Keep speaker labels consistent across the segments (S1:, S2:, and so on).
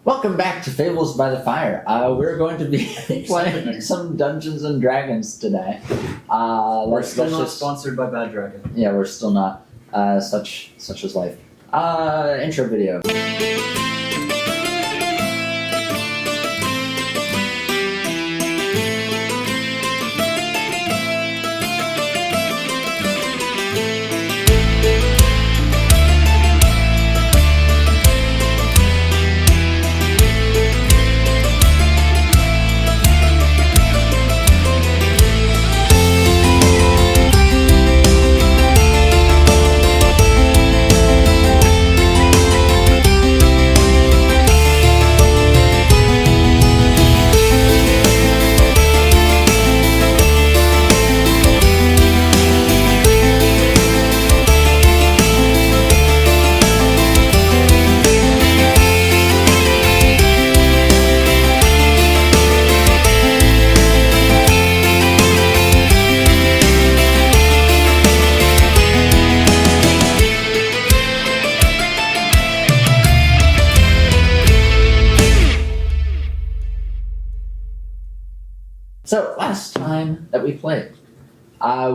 S1: Welcome back to Fables by the Fire. We're going to be playing some Dungeons and Dragons today.
S2: We're still not sponsored by Bad Dragon.
S1: Yeah, we're still not. Such is life. Intro video. So last time that we played,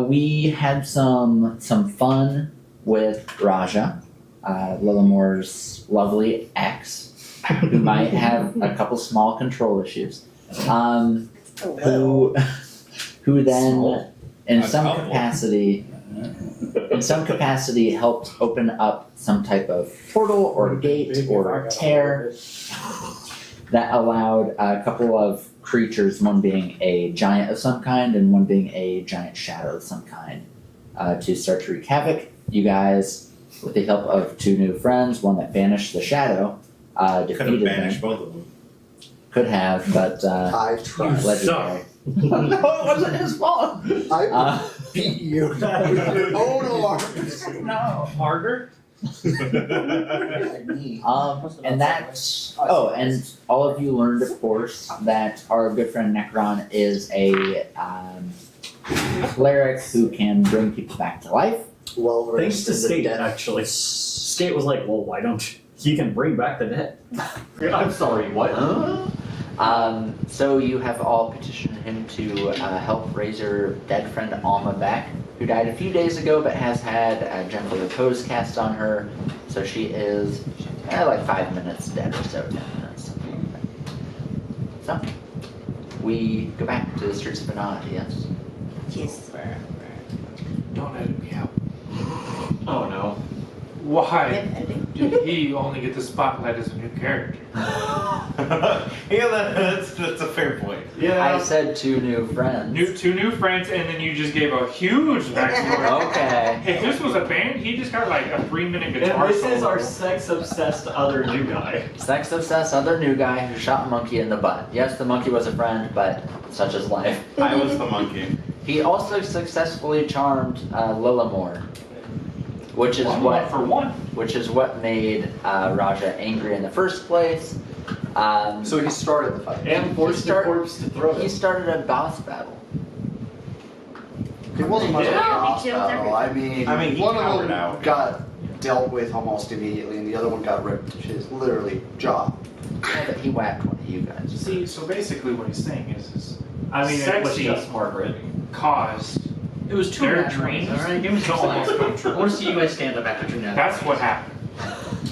S1: we had some fun with Raja, Lillimore's lovely ex, who might have a couple small control issues, who then in some capacity helped open up some type of portal or gate or tear that allowed a couple of creatures, one being a giant of some kind and one being a giant shadow of some kind, to start to wreak havoc. You guys, with the help of two new friends, one that banished the shadow, defeated
S3: Could have banished
S1: them.
S3: both of them.
S1: Could have, but
S4: I tried.
S1: legendary. No, it wasn't his fault.
S4: I beat you. Your own arms.
S1: No.
S2: Harder?
S1: And that's and all of you learned, of course, that our good friend Necron is a cleric who can bring people back to life.
S4: Well,
S2: Thanks to Skate, actually. Skate was like, well, why don't you can bring back the dead. I'm sorry, what?
S1: So you have all petitioned him to help raise your dead friend Alma back, who died a few days ago but has had a gentle repose cast on her, so she is like 5 minutes dead or so, 10 minutes, something like that. So, we go back to the streets of Banana, yes?
S5: Yes.
S6: Don't edit me out.
S2: Oh no.
S6: Why did he only get the spotlight as a new character?
S3: Yeah, that's a fair point.
S1: I said two new friends.
S6: Two new friends, and then you just gave a huge backstory.
S1: Okay.
S6: If this was a band, he just got like a 3-minute guitar
S2: And this
S6: solo.
S2: is our sex-obsessed other new guy.
S1: Sex obsessed other new guy who shot a monkey in the butt. Yes, the monkey was a friend, but such is life.
S3: I was the monkey.
S1: He also successfully charmed Lillimore, which is which is what made Raja angry in the first place.
S4: So he started the fight.
S2: And forced the corpse to throw
S1: He
S2: it.
S1: started a boss battle.
S4: It wasn't much of a
S5: Yeah.
S4: boss
S5: He killed
S4: battle. I mean,
S3: he
S4: one of
S3: cowered
S4: them
S3: out.
S4: got dealt with almost immediately, and the other one got ripped to his literally jaw.
S1: Yeah, but he whacked one of you guys.
S6: See, so basically what he's saying is
S2: I mean, it was
S6: Sexy.
S2: just Margaret.
S6: caused
S7: It was two
S6: their
S7: nat
S6: dreams
S7: ones, alright? Give me
S6: to
S7: some
S6: almost
S7: slack.
S6: come
S7: I
S6: true.
S7: want to see you guys stand up after two nat
S6: That's
S7: ones.
S6: what happened.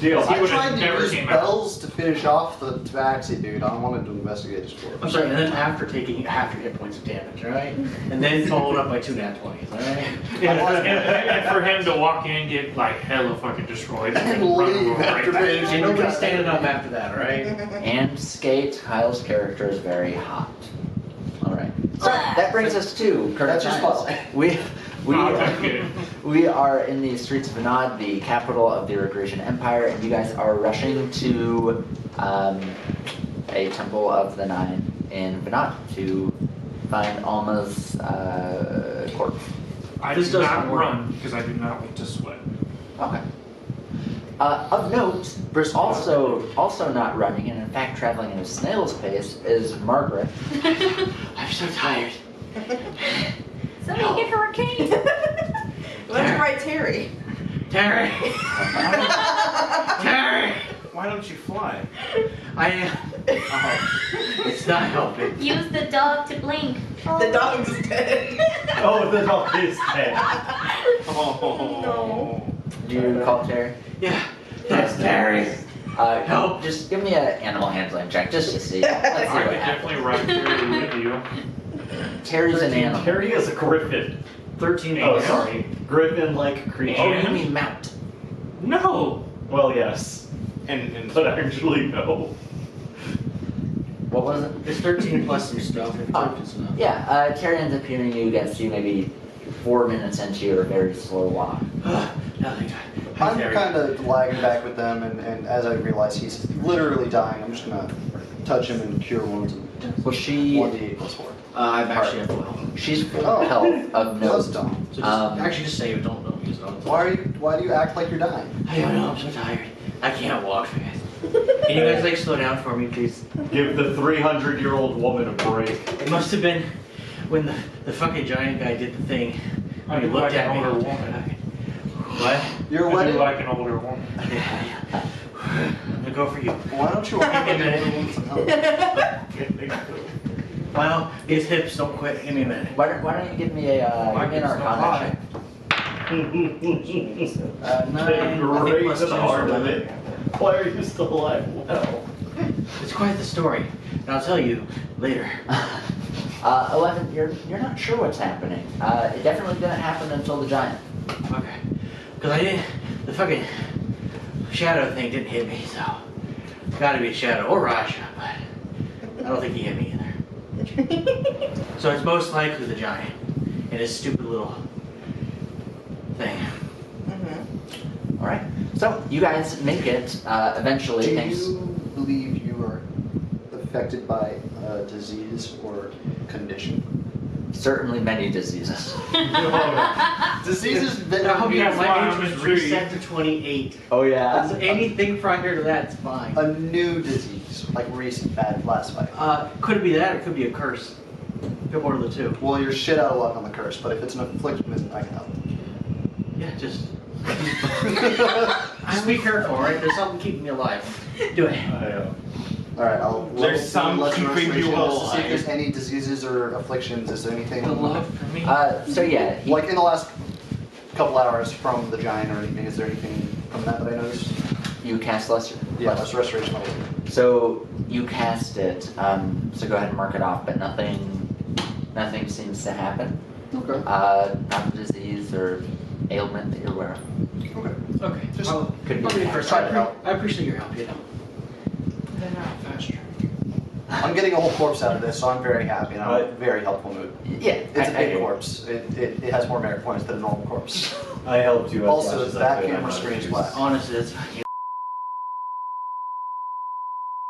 S2: Deal.
S6: He
S4: I
S6: would have
S4: tried to
S6: never
S4: use
S6: came out.
S4: bells to finish off the tabaxi dude. I wanted to investigate his corpse.
S7: I'm sorry, and then after taking half your hit points of damage, alright? And then followed up by two nat 20s, alright?
S6: And for him to walk in and get like hella fucking destroyed
S4: And
S6: run
S4: leave
S6: over right
S4: after
S6: back.
S4: finishing.
S7: And nobody's standing up after that, alright?
S1: And Skate, Kyle's character, is very hot. Alright. So that brings us to current
S4: That's just
S1: times.
S4: fun.
S1: We are in the streets of Anad, the capital of the Eurasian Empire, and you guys are rushing to a Temple of the Nine in Banat to find Alma's corpse.
S6: I
S7: This
S6: do
S7: doesn't
S6: not
S7: work.
S6: run because I do not like to sweat.
S1: Okay. Of note, also not running, and in fact traveling at a snail's pace, is Margaret.
S7: I'm so tired.
S5: Somebody get her a cane. Let's write Terry.
S7: Terry! Terry!
S3: Why don't you fly?
S7: I am. Oh, it's not helping.
S5: Use the dog to blink.
S4: The dog's dead.
S2: Oh, the dog is dead.
S3: Oh.
S1: Do you call Terry?
S7: Yeah. Yes, Terry.
S1: Help! Just give me an animal handling check, just to see. Let's see
S6: I
S1: what
S6: could
S1: happens.
S6: definitely ride Terry with you.
S1: Terry's an animal.
S2: Terry is a griffin.
S7: 13.
S2: Oh, sorry. Griffin-like creature.
S1: Oh, you mean mount?
S6: No!
S2: Well, yes.
S3: And
S2: But actually, no.
S1: What was it?
S7: It's 13 plus some stuff.
S1: Oh. Yeah, Terry ends up hearing you, gets you maybe 4 minutes into your very slow walk.
S7: Oh, thank God. Hi,
S4: I'm
S7: Terry.
S4: kind of lagging back with them, and as I realize he's literally dying, I'm just gonna touch him and cure wounds.
S1: Well,
S4: 1d8 plus 4.
S7: I'm actually at full health.
S1: she's full
S4: Oh.
S1: of health of
S4: That's
S1: note.
S4: dumb.
S7: So just, actually just save it. Don't use it on the
S4: Why do you act like you're dying?
S7: I don't know. I'm so tired. I can't walk, guys. Can you guys like slow down for me, please?
S2: Give the 300-year-old woman a break.
S7: It must have been when the fucking giant guy did the thing.
S6: I
S7: When he
S6: do
S7: looked
S6: like
S7: at
S6: an
S7: me.
S6: older woman.
S7: What?
S4: You're
S6: I do
S4: wedding?
S6: like an older woman.
S7: Yeah. I'm gonna go for you.
S4: Why don't you offer
S7: Give me a minute.
S4: me some help?
S7: Well, his hips don't quit. Give me a minute.
S1: Why don't you give me an Arcana check?
S7: 9. I think
S2: Great
S7: plus
S2: to
S7: 2
S2: the
S7: is
S2: heart of
S7: 11.
S2: it. Why are you still alive? Well.
S7: It's quite the story, and I'll tell you later.
S1: 11, you're not sure what's happening. It definitely didn't happen until the giant.
S7: Okay. Because I didn't. The fucking shadow thing didn't hit me, so. It's gotta be a shadow or Rasha, but I don't think he hit me either. So it's most likely the giant and his stupid little thing.
S1: Alright, so you guys make it eventually.
S4: Do
S1: Thanks.
S4: you believe you are affected by a disease or condition?
S1: Certainly many diseases.
S4: Diseases that
S7: I hope you have
S6: fly
S7: my
S6: on
S7: age
S6: the
S7: was
S6: tree.
S7: reset to 28.
S1: Oh yeah.
S7: So anything prior to that's fine.
S4: A new disease, like recent bad last fight.
S7: Could it be that, or it could be a curse. Could more of the two.
S4: Well, you're shit out of luck on the curse, but if it's an affliction, then I can help.
S7: Yeah, just. Just be careful, alright? There's something keeping me alive. Do it.
S4: Alright, I'll
S3: There's some
S4: lesser
S3: keeping you
S4: restoration just to see if
S3: alive.
S4: there's any diseases or afflictions. Is there anything
S7: The love for me.
S1: So yeah, he,
S4: like in the last couple hours from the giant or anything? Is there anything from that I noticed?
S1: you cast lesser.
S4: Yeah, that's restoration level.
S1: So you cast it. So go ahead and mark it off. But nothing seems to happen.
S4: Okay.
S1: Not a disease or ailment that you're aware of.
S4: Okay.
S7: Okay.
S4: Just
S1: Could
S7: I'll be
S1: be.
S7: the first.
S4: try to help.
S7: I appreciate your help, you know.
S6: They're not faster.
S4: I'm getting a whole corpse out of this, so I'm very happy and I'm in a very helpful mood.
S1: Yeah,
S4: It's a big
S1: I-
S4: corpse. It has more merit points than a normal corpse.
S2: I helped you as
S4: Also,
S2: much as I
S4: that
S2: could.
S4: camera screen's black.
S7: Honestly, that's fucking.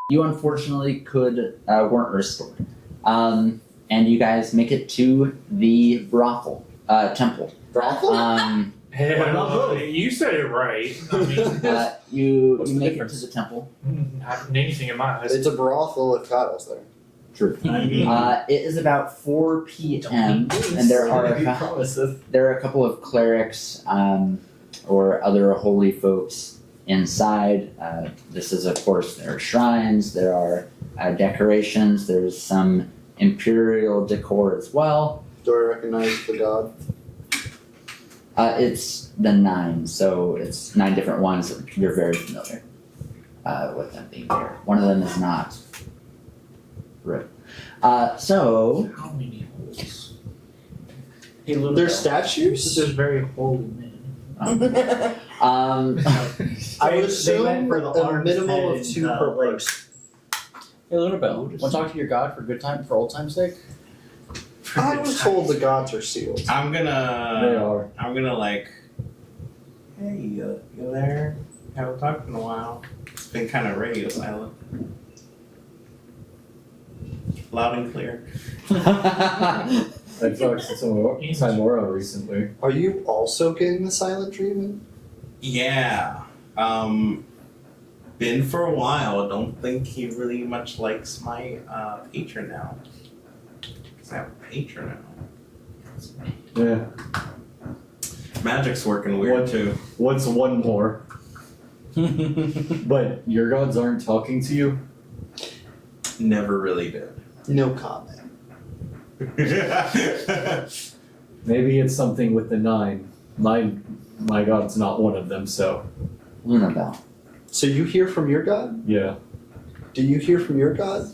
S1: You unfortunately weren't restored. And you guys make it to the brothel, temple.
S4: Brothel?
S6: Hell, you said it right. I mean,
S1: You
S6: What's the
S1: make it
S6: difference?
S1: to the temple.
S6: not anything in my eyes.
S8: It's a brothel if Kyle's there.
S1: True.
S2: I mean,
S1: It is about 4 p.m. and there are a couple of clerics or other holy folks inside. This is, of course, there are shrines, there are decorations, there's some imperial decor as well.
S8: Do I recognize the god?
S1: It's the 9, so it's 9 different ones that you're very familiar with them being there. One of them is not. Right. So,
S6: How many holes?
S7: Hey, little
S8: They're
S7: bell.
S8: statues?
S6: This is very holy man.
S1: I
S8: would
S2: They
S8: assume
S2: went for the
S8: a
S2: arms
S8: minimum of
S2: and,
S8: 2 per
S2: like,
S8: person.
S9: Hey, Lunabelle, want to talk to your god for good time, for old time's sake?
S8: I was told the gods are sealed.
S3: I'm
S9: They
S3: gonna
S9: are.
S3: like, hey, you there? Haven't talked in a while. It's been kind of radio silent. Loud and clear.
S9: I've talked to Simora recently.
S8: Are you also getting the silent treatment?
S3: Yeah. Been for a while. Don't think he really much likes my patron now. 'Cause I have a patron now.
S2: Yeah.
S3: Magic's working weird
S2: What?
S3: too.
S2: What's one more? But your gods aren't talking to you?
S3: Never really did.
S8: No comment.
S2: Maybe it's something with the 9. My god's not one of them, so
S1: Lunabelle.
S8: So you hear from your god?
S2: yeah.
S8: Do you hear from your god?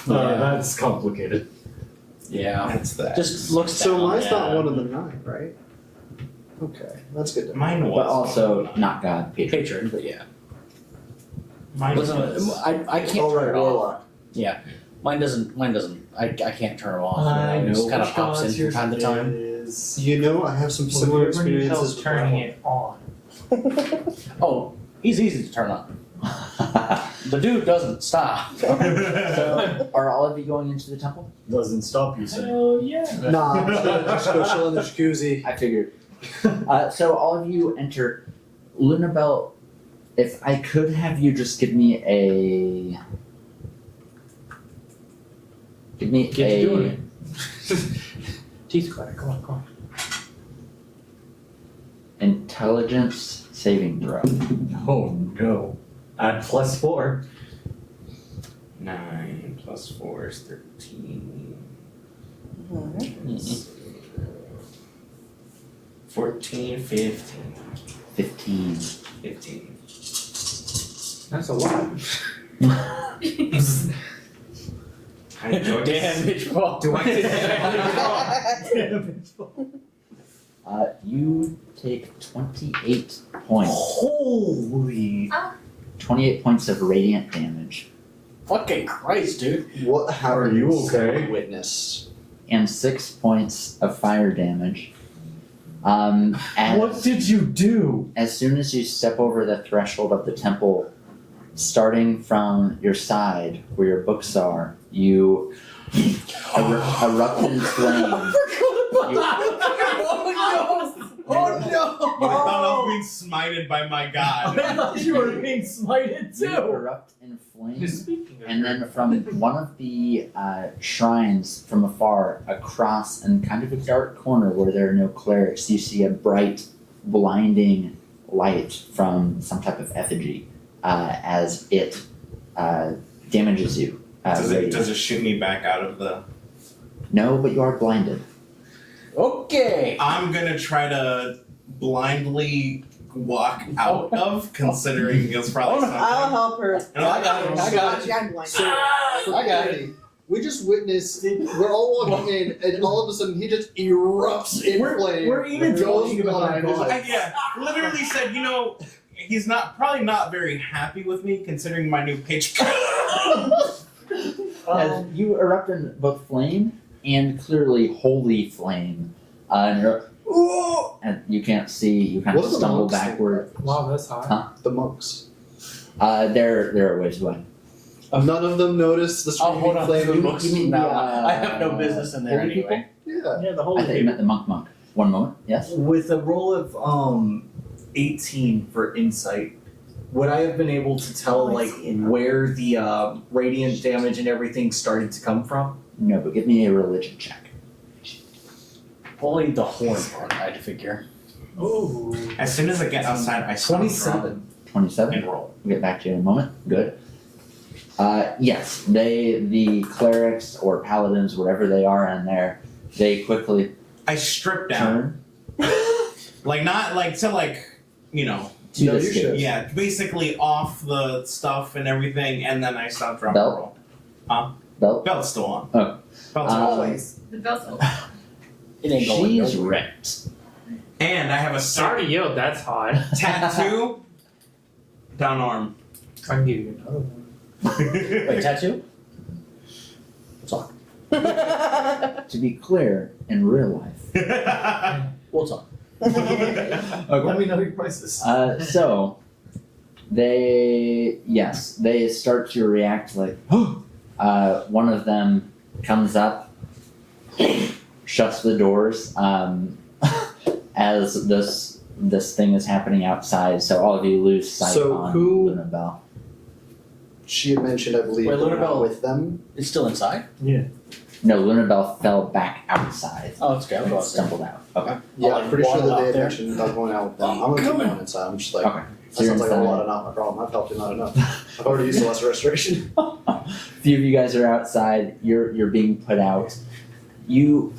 S2: That's complicated.
S7: Yeah.
S3: That's that.
S7: Just looks
S8: So
S7: down.
S8: mine's not
S7: Yeah.
S8: one of the 9, right? Okay, that's good to know.
S3: Mine was.
S1: But also not God, patron.
S7: Patron, but yeah.
S3: Mine
S7: Listen,
S3: was.
S7: I can't
S8: All
S7: turn
S8: right,
S7: it off.
S8: Warlock.
S7: Yeah. Mine doesn't. I can't turn it off.
S2: I
S7: It
S2: know
S7: just kind of
S2: which
S7: pops in
S2: gods
S7: from
S2: yours
S7: time to time.
S2: is.
S8: You know, I have some similar experiences with
S6: turning
S8: that
S6: it on.
S7: Oh, he's easy to turn on. The dude doesn't stop.
S1: So, are all of you going into the temple?
S2: Doesn't stop you, sir.
S6: Oh yeah.
S8: one. Nah, I'm just gonna just go chill in the jacuzzi.
S1: I figured. So all of you enter. Lunabelle, if I could have you just give me a. Give me
S6: Get
S1: a.
S6: to doing it. Teeth clatter. Come on.
S1: Intelligence saving throw.
S2: Oh no. Add +4.
S3: 9 plus 4 is 13. 14, 15.
S1: 15.
S3: 15.
S6: That's a lot.
S3: I enjoyed
S7: Damage fall.
S2: Do I
S1: You take 28 points.
S2: Holy.
S1: 28 points of radiant damage.
S7: Fucking Christ, dude.
S8: What happened?
S2: you okay?
S8: Witness.
S1: And 6 points of fire damage. As,
S2: What did you do?
S1: as soon as you step over the threshold of the temple, starting from your side where your books are, you erupt in flame.
S3: Oh no! I thought I was being smited by my god.
S2: I thought you were being smited
S1: You
S2: too.
S1: erupt in flame.
S6: Speaking of
S1: And then from one of the shrines from afar, across in kind of a dark corner where there are no clerics, you see a bright, blinding light from some type of effigy as it damages you.
S3: Does
S1: radiant.
S3: it shoot me back out of the...
S1: No, but you are blinded.
S7: Okay.
S3: I'm gonna try to blindly walk out of, considering it's probably something.
S5: I'll help her.
S3: And I'm like,
S7: I got it.
S5: I'm blind.
S8: So, for
S7: I got
S8: clarity, we just witnessed, we're all walking in, and all of a sudden he just erupts in flame.
S2: we're even
S8: goes
S2: talking about
S8: blind.
S2: our
S3: I, yeah, literally said, he's probably not very happy with me considering my new patron.
S1: As you erupt in both flame and clearly holy flame, and you're and you can't see. You kind
S8: What
S1: of
S8: do the
S1: stumble
S8: monks think?
S1: backward.
S6: Wow, that's hot.
S1: Huh?
S8: The monks.
S1: They're a ways away.
S8: None of them noticed the
S7: Oh,
S8: screaming
S7: hold on.
S8: flame.
S1: You
S7: Books
S1: mean
S7: now.
S1: the,
S7: I have no business in there
S1: holy people?
S7: anyway.
S8: Yeah.
S6: Yeah, the
S1: I
S6: holy
S1: thought you meant the monk. One moment. Yes.
S2: With a roll of 18 for insight, would I have been able to tell where the radiant damage and everything started to come from?
S1: No, but give me a religion check.
S7: Only the horn part, I'd figure.
S6: Ooh.
S3: As soon as I get outside, I stop
S2: 27.
S1: 27.
S3: and roll.
S1: We'll get back to you in a moment. Good. Yes, the clerics or paladins, whatever they are in there, they quickly
S3: I strip down.
S1: turn
S3: Not like to
S1: to
S8: No,
S1: the
S8: you
S1: scales.
S8: should.
S3: yeah, basically off the stuff and everything, and then I stop, drop,
S1: Belt?
S3: and roll.
S1: Belt.
S3: Belt's still on.
S1: Oh.
S3: Belt's on.
S5: Always. The belt's on.
S7: It ain't going
S1: She's
S7: nowhere.
S1: ripped.
S3: And I have a
S6: Sorry, yo, that's hot.
S3: tattoo down arm.
S6: I can give you another one.
S7: Wait, tattoo? We'll talk.
S1: To be clear, in real life.
S7: We'll talk.
S2: Let me know your prices.
S1: So they start to react like one of them comes up, shuts the doors as this thing is happening outside, so all of you lose sight
S8: So
S1: on
S8: who-
S1: Lunabelle.
S8: She had mentioned, I believe,
S7: Wait,
S8: going out
S7: Lunabelle-
S8: with them.
S7: It's still inside?
S1: No, Lunabelle fell back outside
S7: Oh, it's okay.
S1: and stumbled out. Okay.
S8: Yeah,
S7: like,
S8: I'm pretty sure
S7: waddle
S8: that
S7: out
S8: they had
S7: there.
S8: mentioned about going out with them. I'm gonna keep going inside. I'm just like,
S1: Okay.
S4: That
S1: you're
S4: sounds like a lot
S1: inside.
S4: of not my problem. I've helped you not enough. I've already used the lesser restoration.
S1: A few of you guys are outside. You're being put out. You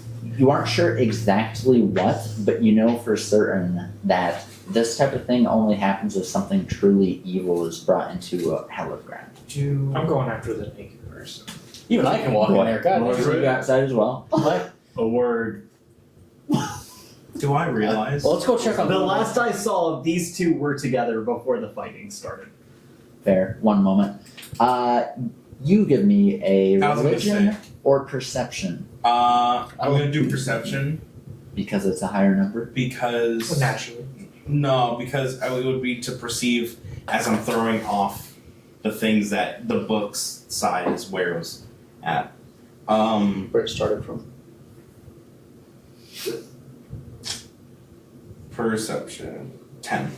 S1: aren't sure exactly what, but you know for certain that this type of thing only happens if something truly evil is brought into a hallowed ground.
S6: I'm going after the naked person.
S9: Even I can walk in there. God,
S1: Most of you outside as well.
S9: what?
S2: A word.
S3: Do I realize?
S9: Well, let's go check on
S2: The last I saw, these two were together before the fighting started.
S1: Fair. One moment. You give me a
S3: I was gonna
S1: religion
S3: say.
S1: or perception
S3: I'm gonna do perception
S1: because it's a higher number.
S3: because
S6: Naturally.
S3: no, because it would be to perceive as I'm throwing off the things that the book's side is where it was at.
S4: Where it started from.
S3: Perception 10.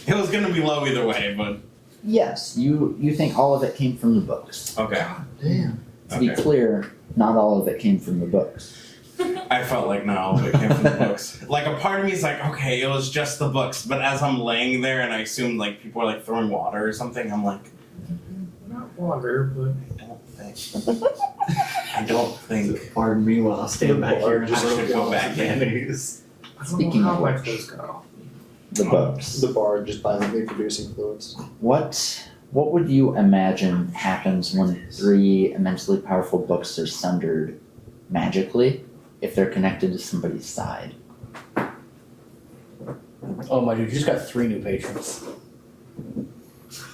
S3: It was gonna be low either way, but
S1: Yes, you think all of it came from the books.
S3: okay.
S8: Damn.
S1: To be
S3: Okay.
S1: clear, not all of it came from the books.
S3: I felt like not all of it came from the books. Like a part of me is like, okay, it was just the books, but as I'm laying there and I assumed like people are like throwing water or something, I'm like,
S6: Not water, but
S3: I don't think
S2: Pardon me while I stand back here and
S3: I should
S2: just
S3: go back in.
S2: mayonnaise.
S6: I don't
S1: Speaking
S6: know
S1: of
S6: how my
S1: which.
S6: clothes got off.
S1: The books.
S4: The bard just violently producing fluids.
S1: What would you imagine happens when three immensely powerful books are sundered magically if they're connected to somebody's side?
S9: Oh my dude, you just got 3 new patrons.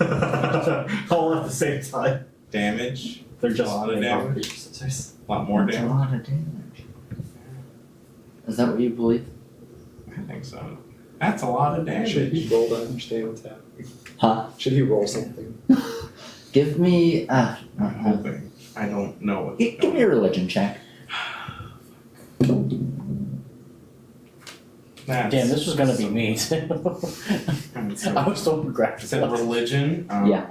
S2: All at the same time.
S3: damage,
S2: They're just
S3: A lot of
S2: laying on
S3: damage.
S2: paper scissors.
S3: a lot more
S1: That's a
S3: damage.
S1: lot of damage. Is that what you believe?
S3: I think so. That's a lot of
S4: Should he
S3: damage.
S4: roll to understand what's happening?
S1: Huh?
S4: Should he roll something?
S1: Give me
S3: I'm hoping. I don't know what's
S1: give me a religion check.
S3: That's,
S9: Damn, this was gonna be me too. I was so graphic.
S3: Said religion.
S1: Yeah.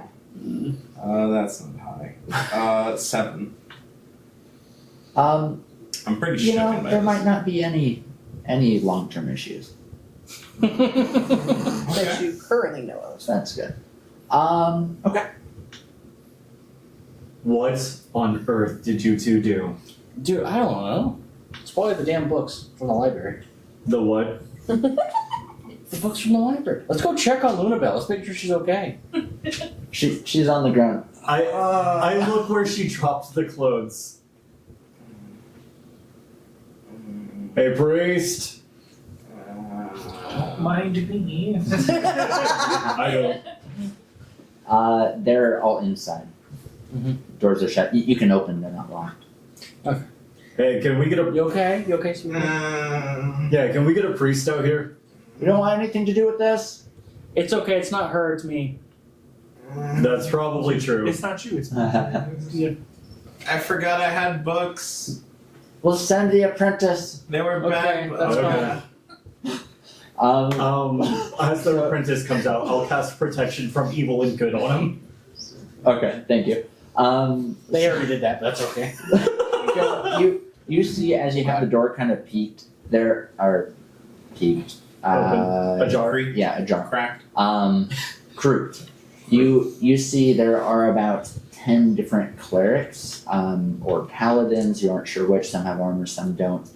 S3: That's not high. 7.
S1: Um,
S3: I'm pretty
S1: you
S3: sure.
S1: know, there might not be any long-term issues.
S5: That you currently know of.
S1: So that's good. Okay.
S2: What on earth did you two do?
S9: Dude, I don't know. It's probably the damn books from the library.
S2: The what?
S9: The books from the library. Let's go check on Lunabelle. Let's make sure she's okay.
S1: She's on the ground.
S2: I look where she dropped the clothes. Hey, priest.
S6: Don't mind me.
S2: I don't.
S1: They're all inside.
S9: Mhm.
S1: Doors are shut. You can open, they're not locked.
S2: Hey, can we get a
S9: You okay? You okay, sweetie?
S2: yeah? Can we get a priest out here?
S1: We don't want anything to do with this.
S9: It's okay. It's not her. It's me.
S2: That's probably true.
S6: It's not you, it's me.
S3: I forgot I had books.
S1: We'll send the apprentice.
S3: They were
S9: Okay,
S3: bad.
S9: that's
S2: Okay. As the apprentice comes out, I'll cast protection from evil and good on him.
S1: Okay, thank you.
S9: They already did that, but that's okay.
S1: So you see as you have the door kind of peaked, there are peaked.
S2: Ajar.
S1: Yeah, ajar.
S3: Cracked.
S1: Croup. You see there are about 10 different clerics, or paladins, you aren't sure which, some have armor, some don't,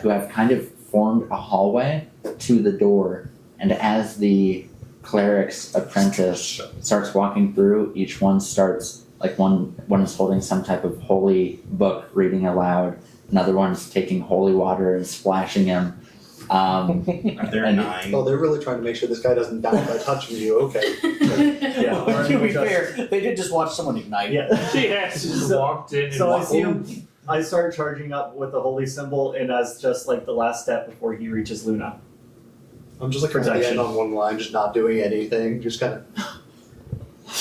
S1: who have kind of formed a hallway to the door, and as the cleric's apprentice starts walking through, each one starts, like one is holding some type of holy book reading aloud, another one's taking holy water and splashing him.
S3: Are there
S1: And-
S3: 9?
S4: Oh, they're really trying to make sure this guy doesn't die by touching you. Okay.
S2: Yeah.
S9: Well, to be fair, they did just watch someone ignite.
S2: Yeah.
S6: She actually just
S2: So-
S6: walked in and
S2: So I
S6: walked
S2: see
S6: in.
S2: him. I start charging up with the holy symbol, and as just like the last step before he reaches Luna.
S4: I'm just like at the
S2: Protection.
S4: end on one line, just not doing anything, just kind of.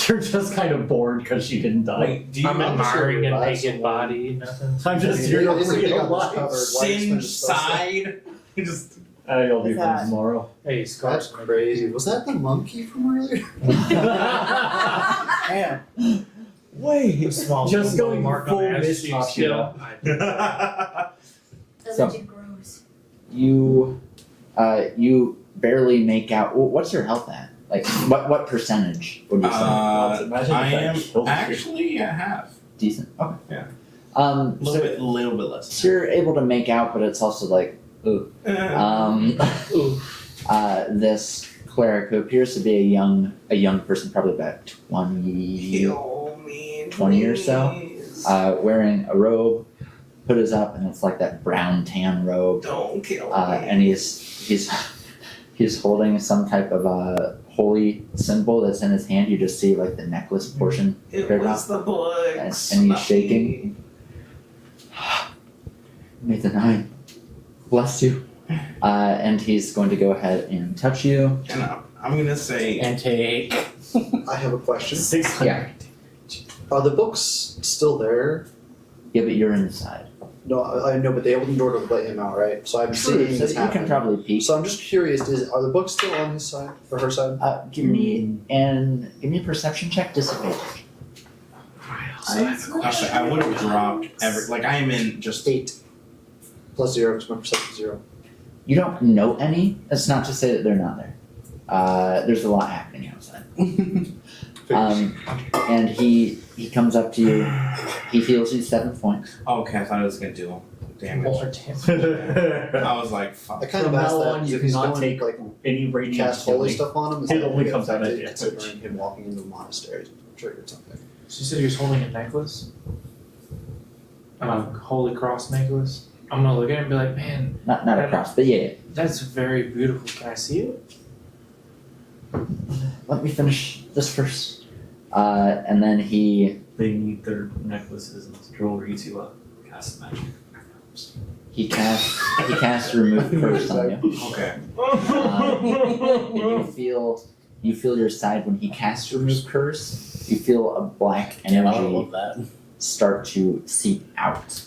S2: You're just kind of bored because she didn't die.
S3: Wait, do you
S6: I'm
S4: not
S6: admiring a
S4: realize
S6: naked
S4: someone-
S6: body, nothing.
S2: I'm just here to realize.
S3: Singe side? Just
S2: You'll be
S5: Is
S2: fun
S5: that-
S2: tomorrow.
S6: Hey, Scar's
S4: That's crazy. Was that the monkey from earlier?
S9: Damn.
S1: Wait.
S6: small
S2: Just
S6: small
S2: going
S6: mark
S2: full
S6: on the
S2: Miss
S6: SG
S2: Mafia.
S6: still.
S1: So-
S5: Legend grows.
S1: You barely make out. What's your health at? Like, what percentage would you say?
S2: Imagine if
S3: I
S2: that
S3: am
S2: killed you.
S3: actually a half.
S1: Decent. Okay.
S3: Yeah.
S1: So,
S3: Little bit less.
S1: so you're able to make out, but it's also like, ooh. This cleric who appears to be a young person, probably about 20 or so, wearing a robe, hood is up, and it's like that brown tan robe.
S3: Don't kill me.
S1: And he's holding some type of holy symbol that's in his hand. You just see like the necklace portion.
S3: It
S1: paired
S3: was
S1: up.
S3: the blood.
S1: And he's shaking. May the nine bless you. And he's going to go ahead and touch you.
S3: And I'm gonna say.
S9: And take.
S8: I have a question.
S2: 600.
S1: Yeah.
S8: Are the books still there?
S1: Yeah, but you're inside.
S8: No, I know, but they opened the door to let him out, right? So I'm seeing
S1: So
S8: this
S1: you can
S8: happen.
S1: probably peek.
S8: So I'm just curious: are the books still on his side or her side?
S1: Give me a perception check, disadvantage.
S3: I would have dropped like I am in just
S8: 8 plus 0 because my perception is 0.
S1: You don't know any. That's not to say that they're not there. There's a lot happening outside. And he comes up to you. He heals you 7 points.
S3: okay. I thought it was gonna do damage.
S6: More damage.
S3: I was like, fuck.
S8: I kind of
S2: From
S8: asked
S2: now
S8: that
S2: on,
S8: because
S2: you
S8: if he's
S2: cannot
S8: going
S2: take
S8: to like
S2: any radiant
S8: cast holy
S2: healing.
S8: stuff on him. Is
S2: It
S8: that
S2: only
S8: get
S2: comes out
S8: affected
S2: at
S8: considering him walking into the monastery triggered something.
S6: So you said he was holding a necklace? A holy cross necklace? I'm gonna look at it and be like, man,
S1: Not across, but yeah.
S6: that's very beautiful. Can I see it?
S1: Let me finish this first. And then he
S2: They need their necklaces and jewelry to cast magic.
S1: casts remove curse on you.
S3: Okay.
S1: And you feel your side when he casts remove curse. You feel a black
S9: Damn, I
S1: energy
S9: love that.
S1: start to seep out.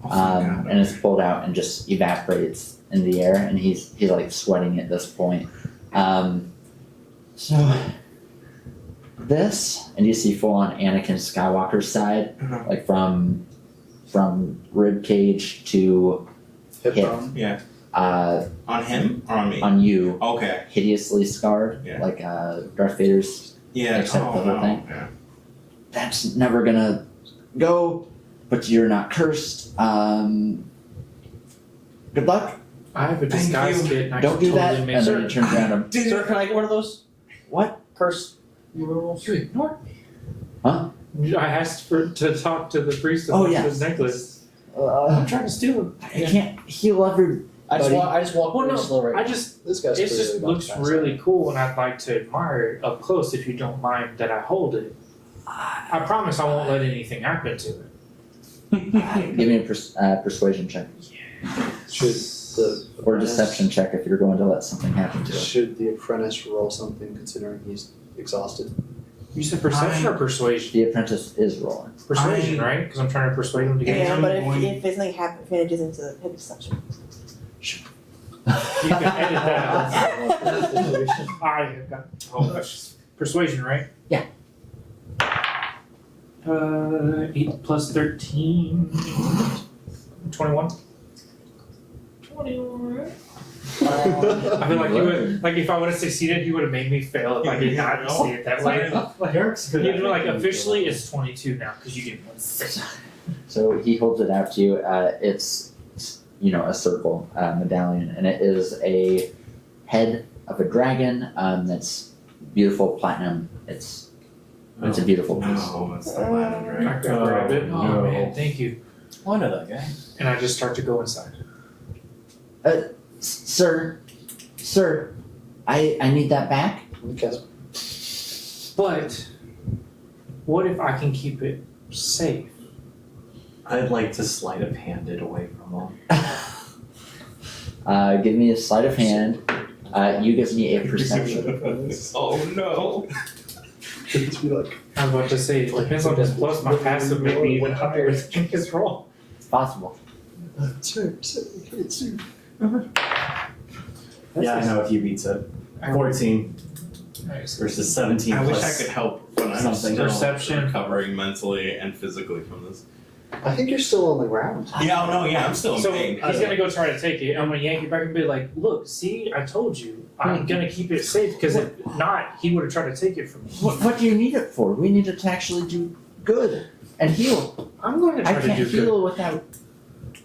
S3: Oh my God.
S1: And it's pulled out and just evaporates in the air, and he's like sweating at this point. So this, and you see full on Anakin Skywalker's side,
S3: Uh-huh.
S1: like from rib cage to
S8: Hip
S1: Hip.
S8: bone.
S3: Yeah.
S1: uh,
S3: On him or on me?
S1: on you,
S3: Okay.
S1: hideously scarred,
S3: Yeah.
S1: like Darth Vader's.
S3: Yeah.
S1: Except the whole thing.
S3: Yeah.
S1: That's never gonna go, but you're not cursed. Good luck.
S6: I have a
S3: Thank
S6: disguise
S3: you.
S6: kit and I
S1: Don't
S6: can
S1: do that.
S6: totally make
S1: And then
S6: sure.
S1: he turns around and
S3: Did
S9: Sir,
S3: it.
S9: can I get one of those?
S1: what?
S9: Curse.
S6: You ignored me.
S1: Huh?
S6: I asked to talk to the priest
S1: Oh,
S6: about
S1: yes.
S6: his necklace.
S1: I'm
S6: I'm trying to steal it.
S1: I can't heal every.
S9: I just
S1: Buddy.
S9: walk
S6: Well,
S9: really
S6: no,
S9: slow right
S6: I
S9: now.
S6: just
S8: This guy's
S6: it
S8: clearly
S6: just
S8: about
S6: looks
S8: to pass
S6: really cool, and I'd like to admire it up close if you don't mind that I hold it. I promise I won't let anything happen to it.
S1: Give me a persuasion check
S8: Should the
S1: or
S8: apprentice-
S1: deception check if you're going to let something happen to it.
S8: Should the apprentice roll something considering he's exhausted?
S6: You said perception or persuasion?
S1: The apprentice is rolling.
S6: Persuasion, right? Because I'm trying to persuade him to get
S5: Yeah,
S6: it.
S5: but if there's nothing happen, advantages into the hip section.
S6: You can edit that out. I got persuasion, right?
S1: Yeah.
S6: 8 plus 13. 21. 21. I feel like you would, like if I would have succeeded, you would have made me fail if I did not see it that way.
S2: Eric's good.
S6: You know, like officially it's 22 now because you get 1.
S1: So he holds it out to you. It's a circle medallion, and it is a head of a dragon. That's beautiful platinum. It's a beautiful piece.
S3: No, it's the Latin
S6: I
S3: dragon.
S6: can grab it. Oh
S2: no.
S6: man, thank you.
S9: I know that guy.
S6: And I just start to go inside.
S1: Sir, I need that back.
S8: Okay.
S6: But what if I can keep it safe?
S2: I'd like to sleight of hand it away from him.
S1: Give me a sleight of hand. You give me a perception.
S3: Oh no.
S8: Just be like,
S6: I was about to say, it depends on this plus my passive may be even higher than his roll.
S1: It's possible.
S8: sir, it's you.
S2: Yeah, I know if he beats it. 14
S6: Nice.
S2: versus 17
S3: I wish I
S2: plus
S3: could help, but I'm
S2: something.
S3: still
S6: Perception.
S3: recovering mentally and physically from this.
S8: I think you're still on the ground.
S3: Yeah, oh no, yeah, I'm still in
S6: So
S3: pain.
S6: he's gonna go try to take it. I'm gonna yank it back and be like, "Look, see, I told you." I'm gonna keep it safe because if not, he would have tried to take it from me.
S1: What do you need it for? We need it to actually do good and heal.
S6: I'm going to
S1: I
S6: try to
S1: can't
S6: do good.
S1: heal without.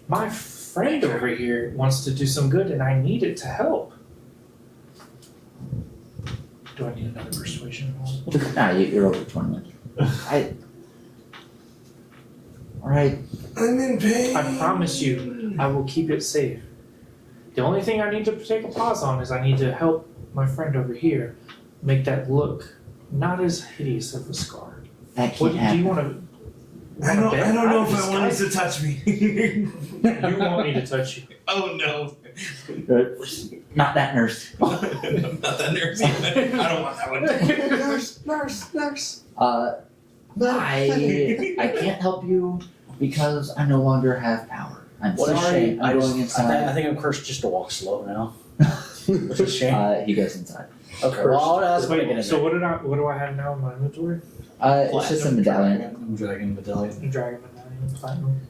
S6: My friend over here wants to do some good, and I need it to help. Do I need another persuasion roll?
S1: Nah, you're over 21. Alright.
S3: I'm in pain.
S6: I promise you, I will keep it safe. The only thing I need to take a pause on is I need to help my friend over here make that look not as hideous of a scar.
S1: That
S6: What
S1: can't
S6: do you
S1: happen.
S6: want to?
S3: I don't know if I want you to touch me.
S6: You want me to touch you?
S3: Oh no.
S1: Not that nurse.
S3: Not that nurse. I don't want that one.
S8: Nurse.
S1: I can't help you because I no longer have power. I'm
S9: What a
S1: sorry.
S9: shame.
S1: I'm
S9: I
S1: going inside.
S9: think I'm cursed just to walk slow now. It's a shame.
S1: He goes inside.
S9: Okay, well, that's what I get in
S6: So
S9: there.
S6: what do I have now in my inventory?
S1: It's just a medallion.
S2: Dragon medallion.
S6: Dragon medallion, platinum.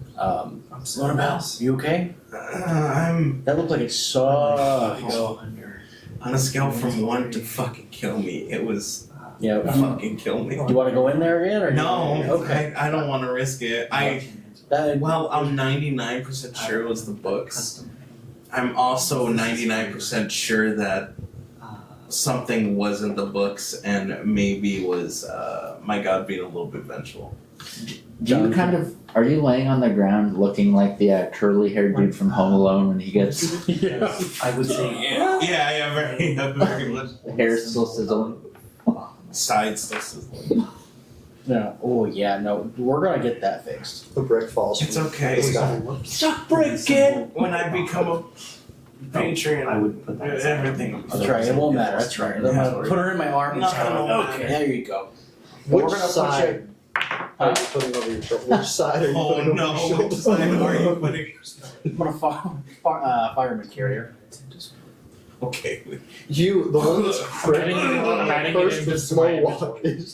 S6: I'm so
S9: What about? You okay?
S3: I'm
S9: That looked like it sucked.
S3: on a scale from 1 to fucking kill me. It was
S9: Yeah.
S3: fucking kill me.
S9: Do you want to go in there again or
S3: No,
S9: Okay.
S3: I don't want to risk it. I'm 99% sure it was the books. I'm also 99% sure that something wasn't the books and maybe was my god being a little bit vengeful.
S1: Do you are you laying on the ground looking like the curly haired dude from Home Alone when he gets
S2: I would say
S3: Yeah, very much.
S1: the hair still sizzling?
S3: Sides still sizzling.
S9: No. Oh yeah, no. We're gonna get that fixed.
S8: The brick falls.
S3: It's
S8: from
S3: okay.
S8: the sky.
S1: Suck brick, kid!
S3: When I become a patron,
S2: I would put that aside.
S3: everything.
S9: That's right. It won't matter. That's right. I'm gonna put her in my arm. And
S3: Nothing will
S9: okay,
S3: matter.
S9: there you go.
S8: Which
S9: We're gonna put
S8: side are you putting over your shoulder? Which side are you
S3: Oh
S8: putting over
S3: no!
S8: your shoulder?
S3: Which side are you putting?
S9: I'm gonna fireman carrier.
S3: Okay.
S8: You, the one that's
S6: I'm adding it
S8: first
S6: into
S8: with slow
S6: my
S8: walk is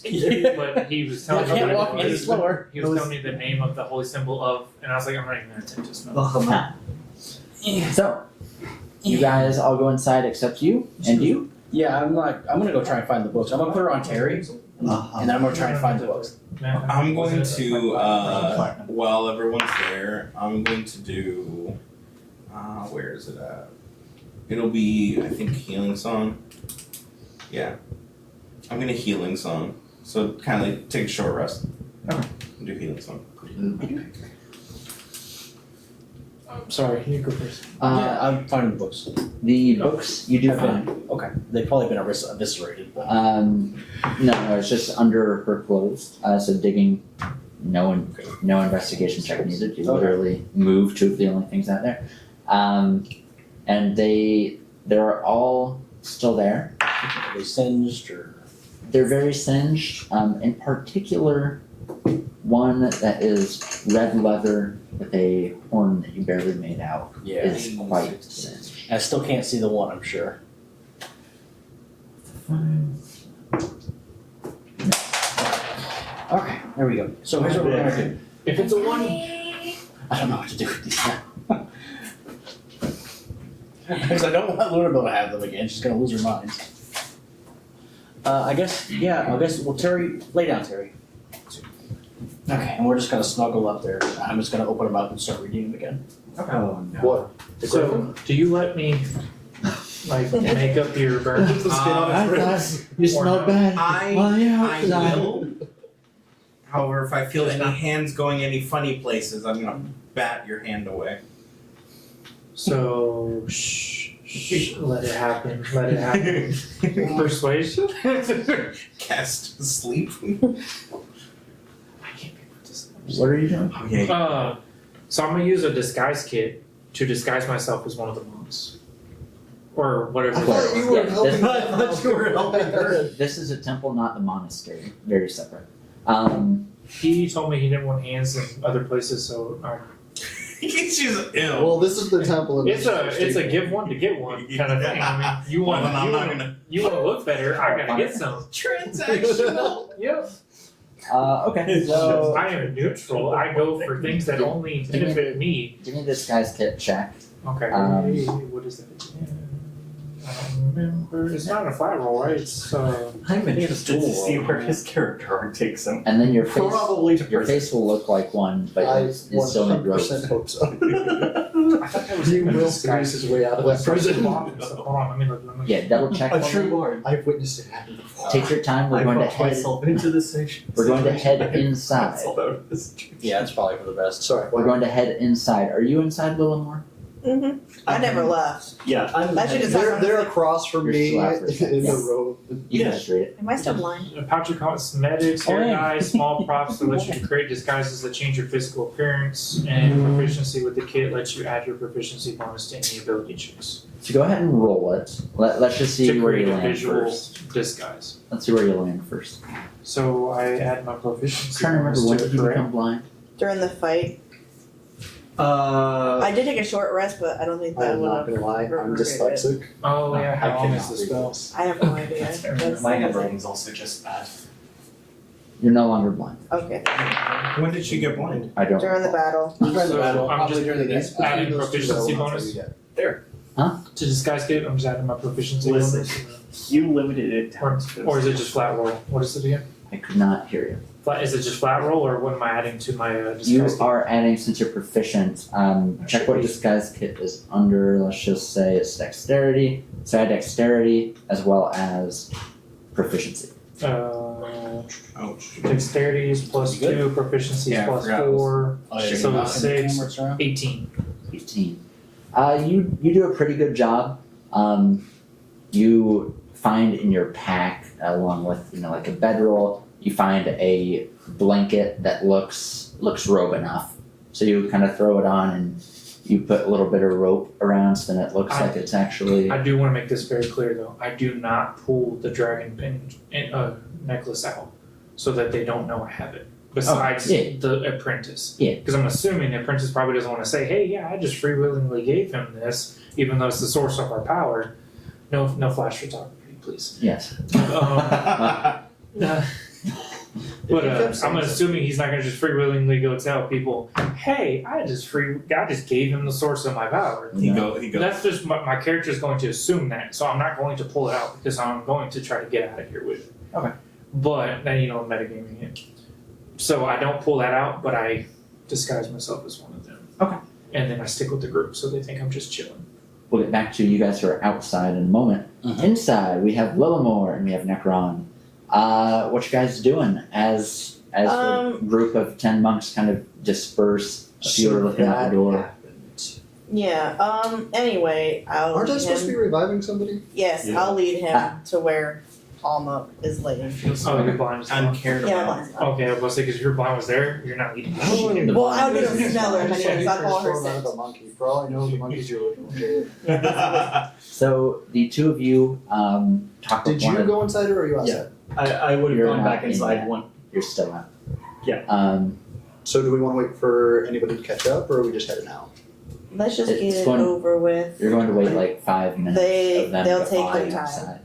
S6: But he was
S9: I
S6: telling me
S9: can't
S6: that
S9: walk
S6: it
S9: any
S6: was-
S9: slower.
S6: He was telling me the name of the holy symbol of, and I was like, I'm not even gonna attempt to spell.
S1: So, you guys all go inside except you and you.
S9: Yeah, I'm gonna go try and find the books. I'm gonna put her on Terry, and then I'm gonna try and find the books.
S3: I'm going to while everyone's there, I'm going to do where is it at? It'll be I think healing song. Yeah. I'm gonna healing song. So kinda like take a short rest.
S1: Okay.
S3: Do healing song.
S6: Sorry, you go first.
S9: Yeah, I'm finding the books.
S1: The books you do
S9: Have
S1: find.
S9: been- Okay, they've probably been eviscerated. But
S1: No, it's just under her clothes. So digging, no investigation check needed. You
S9: Okay.
S1: literally move two of the only things out there, and they're all still there.
S9: are they singed or?
S1: They're very singed. In particular, one that is red leather with a horn that you barely made out
S9: Yeah.
S1: is quite singed.
S9: I still can't see the one. I'm sure. Okay, there we go. So here's what we're gonna do.
S6: If it's a one,
S9: I don't know what to do with these now. Because I don't want Luna to have them again. She's gonna lose her mind. I guess, well, Terry, lay down, Terry. Okay, and we're just gonna snuggle up there. I'm just gonna open them up and start reading them again.
S2: Oh no.
S8: what? The griffin?
S6: so do you let me like make up your burn?
S8: Put the skin on his ribs.
S1: You smell bad.
S3: I
S1: yeah,
S3: will. However, if I feel any hands going any funny places, I'm gonna bat your hand away.
S6: So shh, let it happen. Let it happen. Persuasion.
S3: Cast sleep.
S6: I can't be put to sleep.
S1: What are you doing?
S3: Okay.
S6: So I'm gonna use a disguise kit to disguise myself as one of the monks, or whatever.
S8: I thought you were
S1: Yeah,
S8: helping
S1: this-
S8: I thought you were helping her.
S1: This is a temple, not the monastery. Very separate.
S6: He told me he didn't want hands in other places, so
S3: She's ill.
S8: Well, this is the temple. And
S6: it's a give one to get one kind of thing. I mean, you want
S3: Well, then I'm not gonna.
S6: you want to look better, I gotta get some.
S3: Transactional.
S6: Yep.
S1: Okay, so
S6: I am neutral. I go for things that only benefit me.
S1: give me this guy's kit check.
S6: Okay.
S1: Um,
S6: What is that? don't remember. It's not a flat roll, right? It's
S2: I'm interested to see where his character arc takes him.
S1: And then your face,
S2: Probably
S1: your face will look like one, but
S8: I
S1: it's still in growth.
S8: 100% hope so.
S6: I thought that was
S8: He
S6: a
S8: will
S6: disguise.
S8: seduce his way out of
S6: What's
S8: that prison.
S6: Hold on, let me look.
S1: Yeah, double check
S2: A
S1: for
S2: true
S1: me.
S2: lord.
S8: I've witnessed it happen before.
S1: Take your time. We're
S2: I
S1: going to
S2: put
S1: head.
S2: myself into the situation.
S1: We're going to head inside.
S9: Yeah, it's probably for the best.
S8: Sorry.
S1: We're going to head inside. Are you inside, Willamore?
S5: Mm-hmm. I never left.
S2: Yeah, I'm.
S5: That should just-
S8: They're across from
S1: You're
S8: me
S1: still out for a
S8: in
S1: second.
S8: the
S5: Yes.
S8: road.
S1: You can
S2: Yeah.
S1: just read it.
S5: Am I still blind?
S6: A pouch of cosmetics, hair
S9: Oh, yeah.
S6: dye, small props that let you create disguises that change your physical appearance, and proficiency with the kit lets you add your proficiency bonus to any ability checks.
S1: So go ahead and roll it. Let's just see
S6: To
S1: where
S6: create
S1: you
S6: a
S1: land
S6: visual
S1: first.
S6: disguise.
S1: Let's see where you land first.
S6: So I add my
S1: I'm
S6: proficiency
S1: trying to remember
S6: bonus
S1: when
S6: to
S1: did
S6: it,
S1: you
S6: correct?
S1: become blind?
S5: During the fight. I did take a short rest, but I don't think that
S8: I'm
S5: would
S8: not
S5: have.
S8: gonna lie, I'm
S5: regretted it.
S8: dyslexic.
S6: Oh yeah,
S2: I
S6: how long
S2: cannot
S6: is the
S2: read
S6: spell?
S2: this.
S5: I have no idea. That's-
S2: My handwriting's also just bad.
S1: You're no longer blind.
S5: Okay.
S3: When did she get blind?
S1: I don't.
S5: During the
S1: recall.
S5: battle.
S6: So I'm just
S8: during the next
S6: adding proficiency bonus to disguise kit. I'm just adding my proficiency
S2: Listen.
S6: bonus.
S2: You limited it down
S6: Or is it just flat roll? What is it again?
S1: I could not hear you.
S6: Flat, is it just flat roll, or what am I adding to my disguise
S1: You
S6: kit?
S1: are adding, since you're proficient, check what disguise kit is under. Let's just say it's dexterity. So add dexterity as well as proficiency.
S3: Ouch.
S6: Dexterity is plus
S9: You good?
S6: 2, proficiency is
S3: Yeah, I
S6: plus
S3: forgot it was-
S6: 4,
S9: Oh, yeah,
S6: So
S9: you're not in the
S6: 6.
S9: camera, sir?
S6: 18.
S1: 18. You do a pretty good job. You find in your pack, along with like a bedroll, you find a blanket that looks robe enough. So you kind of throw it on and you put a little bit of rope around, so then it looks like it's actually.
S6: I do want to make this very clear though. I do not pull the dragon pin necklace out so that they don't know I have it. Besides
S1: yeah.
S6: the apprentice.
S1: Yeah.
S6: Because I'm assuming the apprentice probably doesn't want to say, hey, yeah, I just free willingly gave him this, even though it's the source of our power. No flash photography, please.
S1: Yes.
S6: But I'm assuming he's not gonna just free willingly go tell people, hey, I just gave him the source of my power.
S3: He goes.
S6: That's just my character's going to assume that, so I'm not going to pull it out because I'm going to try to get out of here with it.
S1: Okay.
S6: But then metagaming it. So I don't pull that out, but I disguise myself as one of them.
S1: Okay.
S6: And then I stick with the group, so they think I'm just chilling.
S1: We'll get back to you guys who are outside in a moment.
S9: Mhm.
S1: Inside, we have Lillimore and we have Necron. What you guys doing as the group of 10 monks kind of disperse? A few are looking out the door.
S5: Yeah, anyway, I'll
S8: Aren't I
S5: lead
S8: supposed to be
S5: him.
S8: reviving somebody?
S5: Yes,
S2: Yeah.
S5: I'll lead him to where Alma is laying.
S6: Oh, you're blind as well.
S3: Uncared
S5: Yeah,
S3: about.
S5: I'm blind.
S6: Okay, I was about to say, because if your blind was there, you're not leading.
S5: Well, I would get smell her
S8: I just
S5: anyway, so I'll call her
S8: transform out of
S5: scent.
S8: a monkey. For all I know, the monkey's your
S1: So the two of you talk
S8: Did
S1: with one
S8: you
S1: of
S8: go inside or are you outside?
S2: I would have
S1: You're
S2: gone
S1: not
S2: back
S1: in
S2: inside
S1: that.
S2: one.
S1: You're still out.
S2: Yeah.
S8: So do we want to wait for anybody to catch up or are we just heading out?
S5: Let's just
S1: It's
S5: get it
S1: going-
S5: over with.
S1: You're going to wait like 5 minutes of them
S5: They'll
S1: to
S5: take
S1: fly
S5: their time.
S1: outside.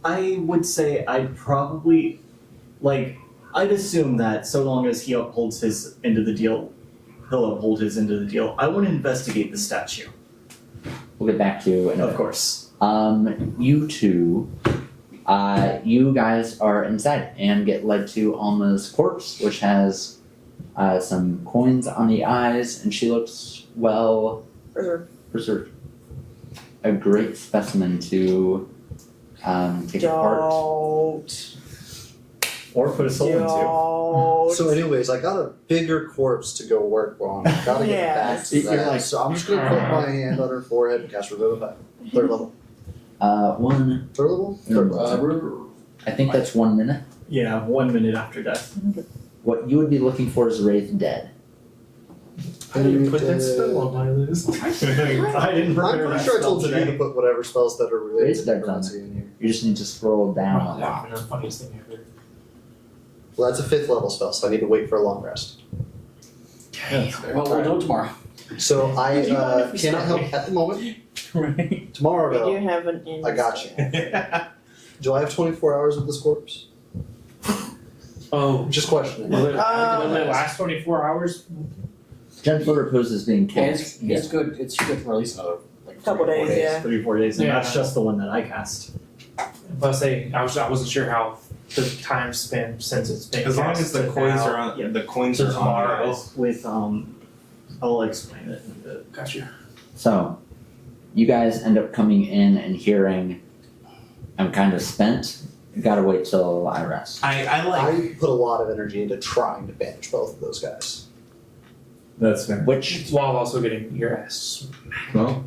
S2: I would say I'd probably, I'd assume that so long as he upholds his end of the deal, he'll uphold his end of the deal. I want to investigate the statue.
S1: We'll get back to you in a
S2: Of
S1: bit.
S2: course.
S1: You two, you guys are inside and get led to Alma's corpse, which has some coins on the eyes, and she looks well preserved. A great specimen to take apart.
S5: Don't.
S2: Or put a soul into.
S5: Don't.
S8: So anyways, I got a bigger corpse to go work on. I gotta get back to
S9: You're
S8: that.
S9: like-
S8: So I'm just gonna put my hand on her forehead and cast Revivify. Third level.
S1: One,
S8: Third level? Third level.
S1: I think that's 1 minute.
S2: Yeah, 1 minute after death.
S1: What you would be looking for is Wraith Dead.
S6: I didn't put that spell on my list.
S2: I didn't prepare
S8: I'm pretty
S2: that
S8: sure I told
S2: spell
S8: you to
S2: today.
S8: put whatever spells that are related
S1: Raise
S8: to
S1: that
S8: necromancy in here.
S1: You just need to scroll down
S6: Wow,
S1: a
S6: that
S1: lot.
S6: would be the funniest thing ever.
S8: Well, that's a 5th level spell, so I need to wait for a long rest.
S9: Well, we'll do it tomorrow.
S8: So I
S2: Do you mind if we
S8: cannot
S2: start?
S8: help at the moment.
S3: Right.
S8: Tomorrow
S5: We
S8: though,
S5: do have an in.
S8: I got you. Do I have 24 hours with this corpse?
S6: Oh.
S8: Just questioning.
S6: Will it last 24 hours?
S1: Gentle Repose is being
S9: And
S1: killed.
S9: it's good. It's good to release another like
S5: Couple days, yeah.
S2: 3-4 days, and
S6: Yeah.
S2: that's just the one that I cast.
S6: But say I wasn't sure how the time span since it's been.
S3: As long as the
S6: cast to
S3: coins
S6: now.
S3: are on, the coins
S6: So
S3: are
S6: tomorrow.
S3: on, guys.
S2: With I'll explain it in a bit.
S6: Gotcha.
S1: So, you guys end up coming in and hearing, I'm kind of spent. Gotta wait till I rest.
S3: I like.
S8: I put a lot of energy into trying to banish both of those guys.
S2: That's fair.
S1: Which,
S6: While also getting your ass.
S2: Well,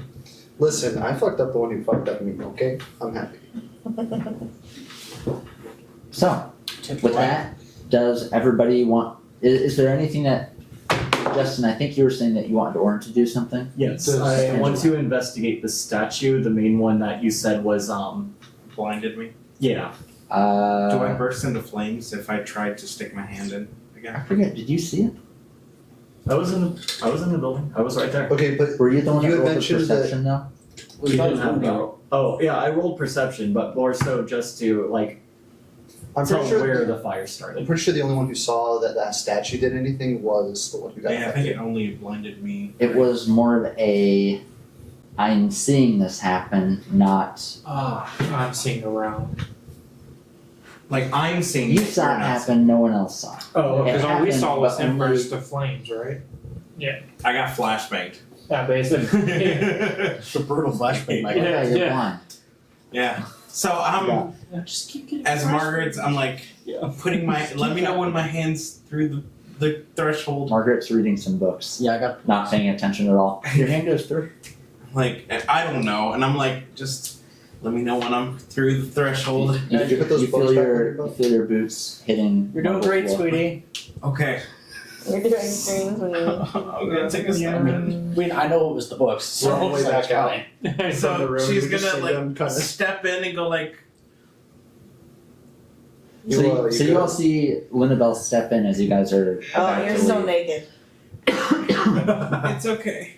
S8: Listen, I fucked up the one who fucked up me, okay? I'm happy.
S1: so, with that, does everybody want, is there anything that, Justin, I think you were saying that you wanted Orin to do something?
S2: yes,
S6: Does
S2: I
S6: Angela-
S2: want to investigate the statue. The main one that you said was
S3: blinded me.
S2: yeah.
S3: Do I
S1: I
S3: burst into flames if I tried to stick my hand in again?
S1: forget, did you see it?
S2: I was in the building. I was right there.
S8: Okay, but
S1: Were you the one
S8: You
S1: that
S8: had
S1: rolled the
S8: mentioned that-
S1: perception though?
S9: We
S2: You
S9: thought it
S2: didn't
S9: was
S2: have
S9: one
S2: me
S9: guy.
S2: roll. Oh yeah, I rolled perception, but more so just to like
S8: I'm
S2: tell
S8: pretty sure
S2: where the fire
S8: I'm
S2: started.
S8: pretty sure the only one who saw that statue did anything was the one who got
S3: Yeah, I think
S8: affected.
S3: it only blinded me.
S1: It was more of a, I'm seeing this happen, not,
S6: I'm seeing around.
S3: Like I'm seeing.
S1: you
S3: it,
S1: saw
S3: you're
S1: it
S3: not
S1: happen, no one else saw it.
S2: Oh,
S1: It
S6: Because all we
S1: happened,
S6: saw was
S1: but
S6: him
S1: only-
S6: burst of flames, right?
S3: seeing. I got flashbanged.
S6: Yeah, basically.
S9: It's a brutal flashbang, Michael.
S6: Yeah,
S1: you're
S6: yeah.
S1: blind.
S3: Yeah. So I'm
S1: Yeah.
S6: Just keep getting
S3: as Margaret's. I'm like putting my. Let me know when my hands through the threshold.
S1: Margaret's reading some books,
S9: Yeah, I got.
S1: not paying attention at all. Your hand goes through.
S3: Like I don't know, and I'm like just. Let me know when I'm through the threshold.
S1: You,
S8: Did you put those books back on your
S1: you
S8: belt?
S1: feel your boots hitting.
S9: You're doing
S1: marble
S9: great,
S1: floor.
S9: sweetie.
S3: Okay.
S5: You're doing things when you.
S3: I'm gonna take a step.
S9: I mean, I know it was the books, so
S8: We're on the way
S9: that's
S8: back out.
S9: fine.
S3: So she's gonna like
S8: kinda.
S3: step in and go like.
S1: So,
S8: You,
S1: so you all see Linabelle step in as you guys are
S5: Oh,
S1: about
S5: you're
S1: to
S5: so
S1: leave.
S5: naked.
S3: It's okay.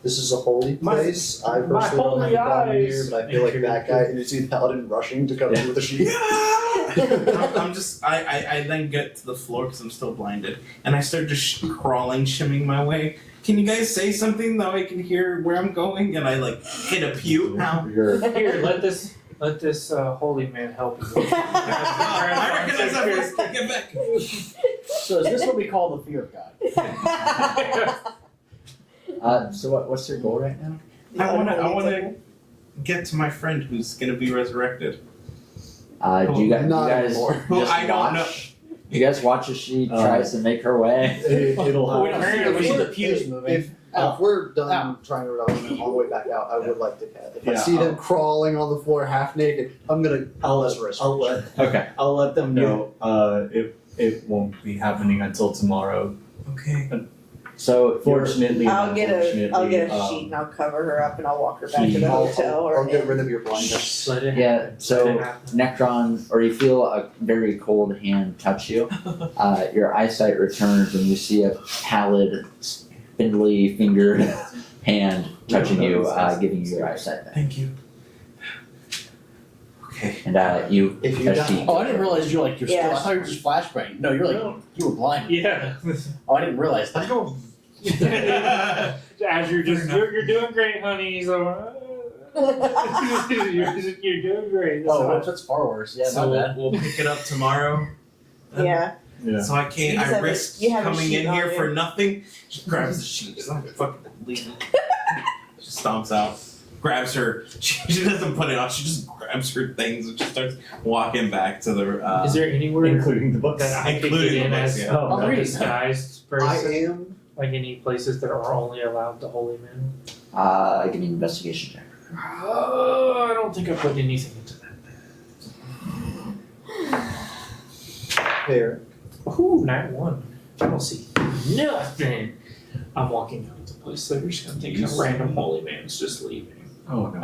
S8: This is a holy
S6: My-
S8: place. I
S6: my
S8: personally don't have
S6: holy
S8: a problem here,
S6: eyes.
S8: but I feel like that guy and you see the paladin rushing to cover you with a sheet.
S3: I'm just I then get to the floor because I'm still blinded, and I start just crawling, shimming my way. Can you guys say something though I can hear where I'm going? And I like hit a pew. Ow.
S1: You're
S6: Here, let this holy man help you.
S3: I recognize that voice. Get back.
S9: So is this what we call the fear of God?
S1: so what's your goal right now?
S3: I wanna get to my friend who's gonna be resurrected.
S1: Do you guys,
S8: Not
S1: you guys
S8: anymore.
S3: Who
S1: just
S3: I don't
S1: watch? You guys watch as she tries to make her way.
S2: It'll
S9: We don't
S2: happen.
S9: see it. We see the pews moving.
S8: If we're done trying to run him on the way back out, I would like to cat. If I
S2: Yeah,
S8: see them
S2: I'll-
S8: clowning on the floor half naked, I'm gonna
S2: I'll let
S8: resurrect.
S1: Okay.
S2: I'll let them know. It won't be happening until tomorrow.
S3: Okay.
S1: So
S2: Fortunately,
S5: I'll get a
S2: unfortunately,
S5: sheet and I'll cover her up and I'll walk her back to the
S8: I'll,
S5: hotel
S8: I'll
S5: or
S8: get rid of your blindness.
S6: Let it
S1: yeah,
S6: happen.
S1: so
S6: Let it happen.
S1: Necron, or you feel a very cold hand touch you. Your eyesight returns and you see a pallid, spindly fingered hand touching you, giving you your eyesight back.
S3: Thank you. Okay.
S1: And you,
S8: If you
S1: as
S8: die-
S1: she,
S9: Oh, I didn't realize you're like you're still.
S5: Yeah.
S9: I thought you were just flashbang. No, you're like you were blind.
S6: Yeah.
S9: Oh, I didn't realize that.
S6: As you're just you're doing great, honey. So you're doing great.
S9: Oh, that's far worse. Yeah,
S3: So
S9: my bad.
S3: we'll pick it up tomorrow.
S5: Yeah.
S2: Yeah.
S3: So I can't.
S5: You just
S3: I
S5: have a-
S3: risk
S5: you have a
S3: coming
S5: sheet
S3: in
S5: on
S3: here
S5: you.
S3: for nothing. She grabs the sheet. She's like, "Fucking leave." She stomps out. Grabs her. She doesn't put it on. She just grabs her things and just starts walking back to the.
S6: Is there anywhere
S2: including the books.
S6: that I could
S3: Including
S6: get in
S3: the books,
S6: as
S3: yeah.
S2: Oh,
S6: a
S2: right.
S6: disguised
S8: I
S6: person?
S8: am.
S6: Like any places that are only allowed the holy men?
S1: give me an investigation check.
S6: I don't think I put anything into that.
S8: Here.
S6: Ooh, night one. I don't see nothing. I'm walking out of the place, so you're just gonna think a random holy man's just leaving.
S2: Oh no.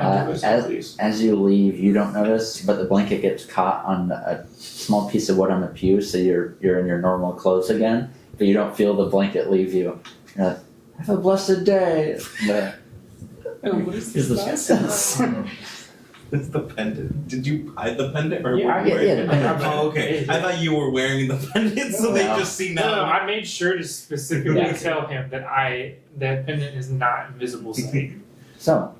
S1: As you leave, you don't notice, but the blanket gets caught on a small piece of wood on the pew, so you're in your normal clothes again, but you don't feel the blanket leave you. You're like, have a blessed day. But
S6: What is
S1: here's the
S3: It's the pendant. Did you hide the pendant or
S6: Yeah,
S3: were
S6: I
S3: you
S1: yeah,
S3: wearing
S1: yeah,
S3: it?
S1: the pendant.
S3: Oh, okay. I thought you were wearing the pendant, so they
S1: No.
S3: just see
S6: No,
S3: now.
S6: I made sure to specifically
S1: Yeah.
S6: tell him that that pendant is not invisible sight.
S1: So,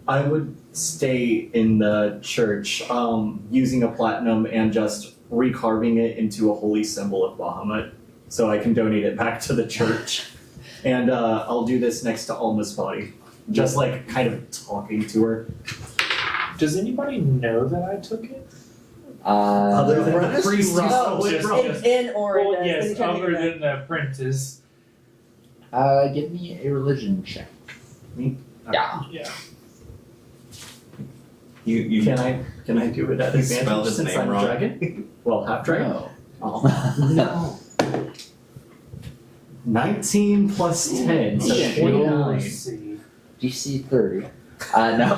S2: I would stay in the church, using a platinum and just recarving it into a holy symbol of Bahamut, so I can donate it back to the church. And I'll do this next to Alma's body, just like kind of talking to her.
S6: Does anybody know that I took it?
S2: Other than the
S8: apprentice?
S2: priest,
S5: Oh,
S6: Just-
S5: in Oregon.
S6: Well, yes, other than the apprentice.
S1: Give me a religion check.
S2: Me?
S1: Yeah.
S6: Yeah.
S3: You
S2: Can I do it at
S3: You spelled
S2: advantage
S3: his
S2: since
S3: name
S2: I'm a
S3: wrong.
S2: dragon? Well, half dragon.
S1: No.
S2: Oh. 19 plus 10, so
S1: Yeah.
S2: 29.
S6: Let's see.
S1: DC 30. No.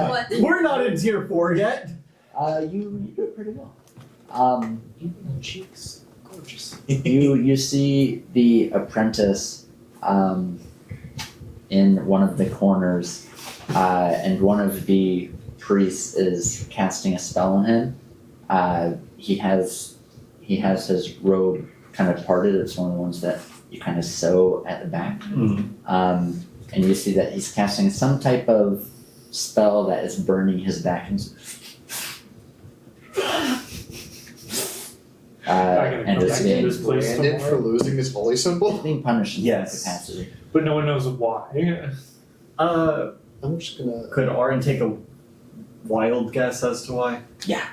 S5: What?
S2: We're not in tier 4 yet.
S1: You do it pretty well.
S6: Even the cheeks, gorgeous.
S1: You see the apprentice in one of the corners, and one of the priests is casting a spell on him. He has his robe kind of parted. It's one of the ones that you kind of sew at the back. And you see that he's casting some type of spell that is burning his back. And is being,
S6: this place
S8: Branded for
S6: somewhere.
S8: losing his holy symbol?
S1: being punished in
S2: Yes.
S1: some capacity.
S6: But no one knows why.
S8: I'm just gonna.
S2: Could Arin take a wild guess as to why?
S1: Yeah.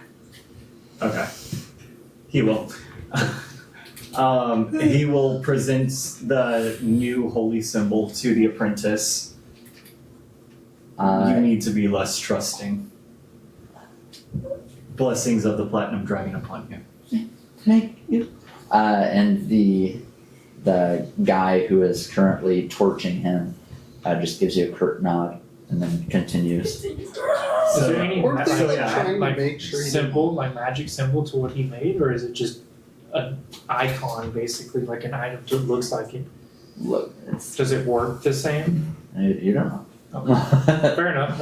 S2: Okay. He will. He will present the new holy symbol to the apprentice. You need to be less trusting. Blessings of the Platinum Dragon upon you.
S1: Thank you. And the guy who is currently torching him just gives you a curt nod and then continues.
S6: Is there any
S8: Weren't they
S2: so,
S8: like
S2: yeah,
S8: trying
S6: like
S8: to make sure he
S6: symbol, like magic symbol to what he made, or is it just an icon, basically, like an item that looks like it?
S1: Look, it's,
S6: Does it work the same?
S1: you don't know.
S6: Fair enough.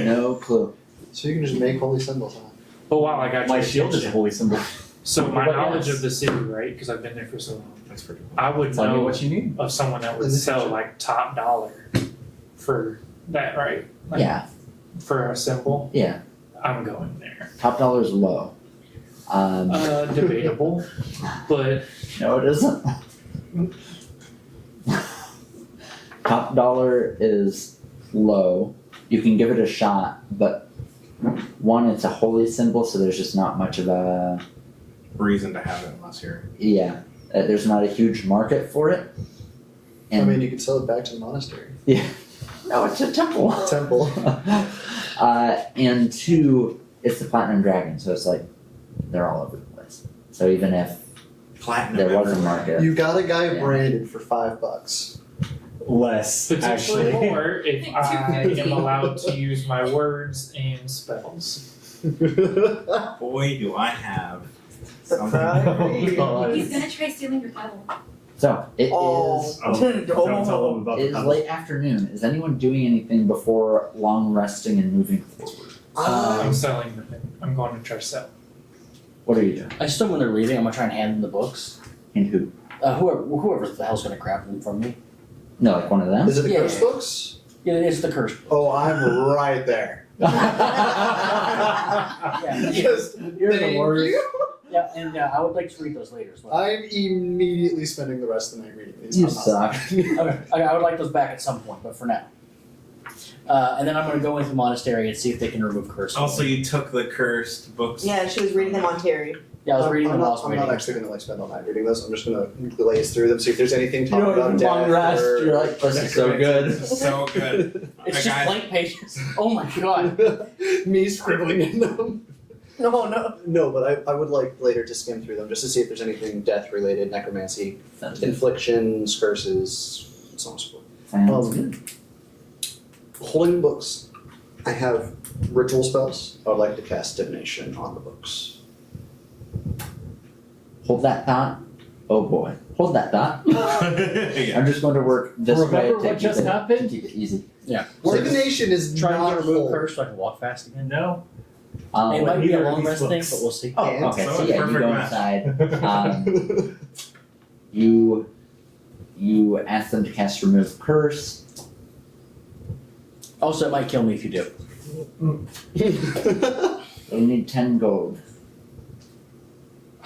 S1: No clue.
S8: So you can just make holy symbols on it.
S6: But wow, I got
S2: My
S6: your
S2: shield is a
S6: attention.
S2: holy symbol.
S6: So my
S1: But
S6: knowledge
S1: yes.
S6: of the city, right? Because I've been there for so long.
S3: That's pretty cool.
S6: I would
S2: Tell me
S6: know
S2: what you need.
S6: of someone that would
S8: In the
S6: sell
S8: future.
S6: like top dollar for that, right? Like,
S1: Yeah,
S6: For a symbol,
S1: yeah.
S6: I'm going there.
S1: Top dollar's low.
S6: Debatable, but
S1: No, it isn't. Top dollar is low. You can give it a shot, but one, it's a holy symbol, so there's just not much of a
S3: Reason to have it unless you're.
S1: there's not a huge market for it.
S8: I
S1: And
S8: mean, you could sell it back to the monastery.
S1: no, it's a temple.
S8: Temple.
S1: And two, it's the Platinum Dragon, so it's like they're all over the place. So even if
S3: Platinum.
S1: there was a
S3: everywhere.
S1: market,
S8: You got a guy
S1: Yeah.
S8: branded for $5.
S2: Less,
S6: potentially
S2: actually.
S6: more if I am allowed to use my words and spells.
S3: Boy, do I have
S5: Surprise.
S3: something.
S2: God.
S10: He's gonna try stealing your Bible.
S1: so it is.
S2: Oh, don't tell them about
S1: It
S2: the
S1: is
S2: pebble.
S1: late afternoon. Is anyone doing anything before long resting and moving forward?
S6: I'm selling the thing. I'm going to try to sell.
S1: What are you doing?
S9: I still when they're leaving, I'm gonna try and hand them the books.
S1: And who?
S9: Whoever the hell's gonna grab them from me.
S1: No, like one of them?
S8: Is it the
S9: Yeah.
S8: curse books?
S9: Yeah, it's the curse.
S8: Oh, I'm right there.
S9: Yeah,
S8: Just
S1: You're the
S8: thank
S1: worst.
S8: you.
S9: yeah, and I would like to read those later as well.
S8: I'm immediately spending the rest of the night reading these.
S1: You
S8: I'm not-
S1: suck.
S9: I would like those back at some point, but for now. And then I'm gonna go into the monastery and see if they can remove curse.
S3: Also, you took the cursed books.
S5: Yeah, she was reading them on Terry.
S9: Yeah, I was reading
S8: I'm
S9: them while I was
S8: not, I'm
S9: waiting.
S8: not actually gonna like spend all night reading this. I'm just gonna glaze through them, see if there's anything
S1: You
S8: talking
S1: know,
S8: about
S1: long
S8: death
S1: rest,
S8: or
S1: you're like, this is so good.
S3: So good.
S9: It's
S3: A
S9: just
S3: guy-
S9: blank pages. Oh my god.
S8: me scribbling in them.
S5: No.
S8: No, but I would like later to skim through them just to see if there's anything death related, necromancy, inflictions, curses, and so on and so forth.
S1: Sounds good.
S8: Holding the books, I have ritual spells. I would like to cast divination on the books.
S1: Hold that thought. Oh boy. Hold that thought.
S3: Yeah.
S1: I'm just going to work this way
S6: Remember
S1: to
S6: what just happened?
S1: keep it easy.
S9: Yeah.
S8: Divination is
S9: Trying
S8: not
S9: to remove
S8: hold.
S9: curse so I can walk fast again.
S6: No.
S9: It
S1: Um,
S9: might be a
S2: neither of
S9: long
S2: these
S9: rest thing,
S2: books.
S9: but we'll see.
S1: oh,
S8: And-
S1: okay.
S3: So
S1: So
S3: it's
S1: yeah, you
S3: perfect
S1: go
S3: match.
S1: inside. You ask them to cast remove curse.
S9: Also, it might kill me if you do.
S1: You need 10 gold.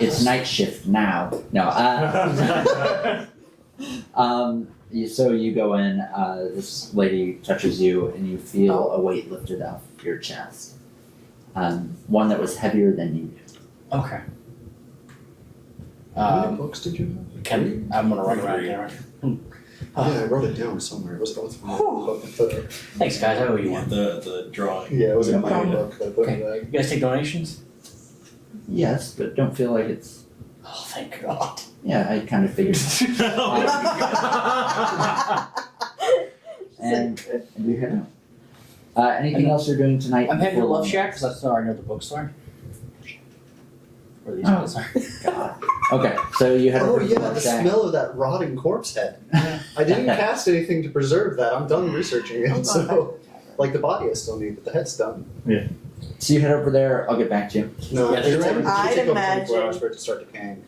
S1: It's night shift now. No. So you go in. This lady touches you, and you feel a weight lifted off your chest. One that was heavier than you.
S9: Okay.
S4: How many books did you have?
S9: I'm gonna write around there.
S4: Yeah, I wrote it down somewhere. It was both from the book and put it.
S9: Thanks, guys. I owe you one.
S3: The drawing.
S4: Yeah, it was in my
S5: Okay.
S4: book. I put it in the bag.
S9: You guys take donations?
S1: Yes, but don't feel like it's.
S9: Oh, thank God.
S1: Yeah, I kind of figured. And you head out. Anything else you're doing tonight?
S9: I'm heading to
S1: before-
S9: Love Shack because that's where I know the books are. Where these
S1: Oh.
S9: books are.
S1: God. Okay, so you head
S4: Oh
S1: over to
S4: yeah,
S1: Love
S4: the
S1: Shack.
S4: smell of that rotting corpse head. I didn't cast anything to preserve that. I'm done researching it. So, like the body I still need, but the head's done.
S1: So you head over there. I'll get back to you.
S4: No,
S9: Yeah, there's
S4: it
S9: one-
S4: should
S5: I'd
S4: take over 24
S5: imagine-
S4: hours for it to start decaying.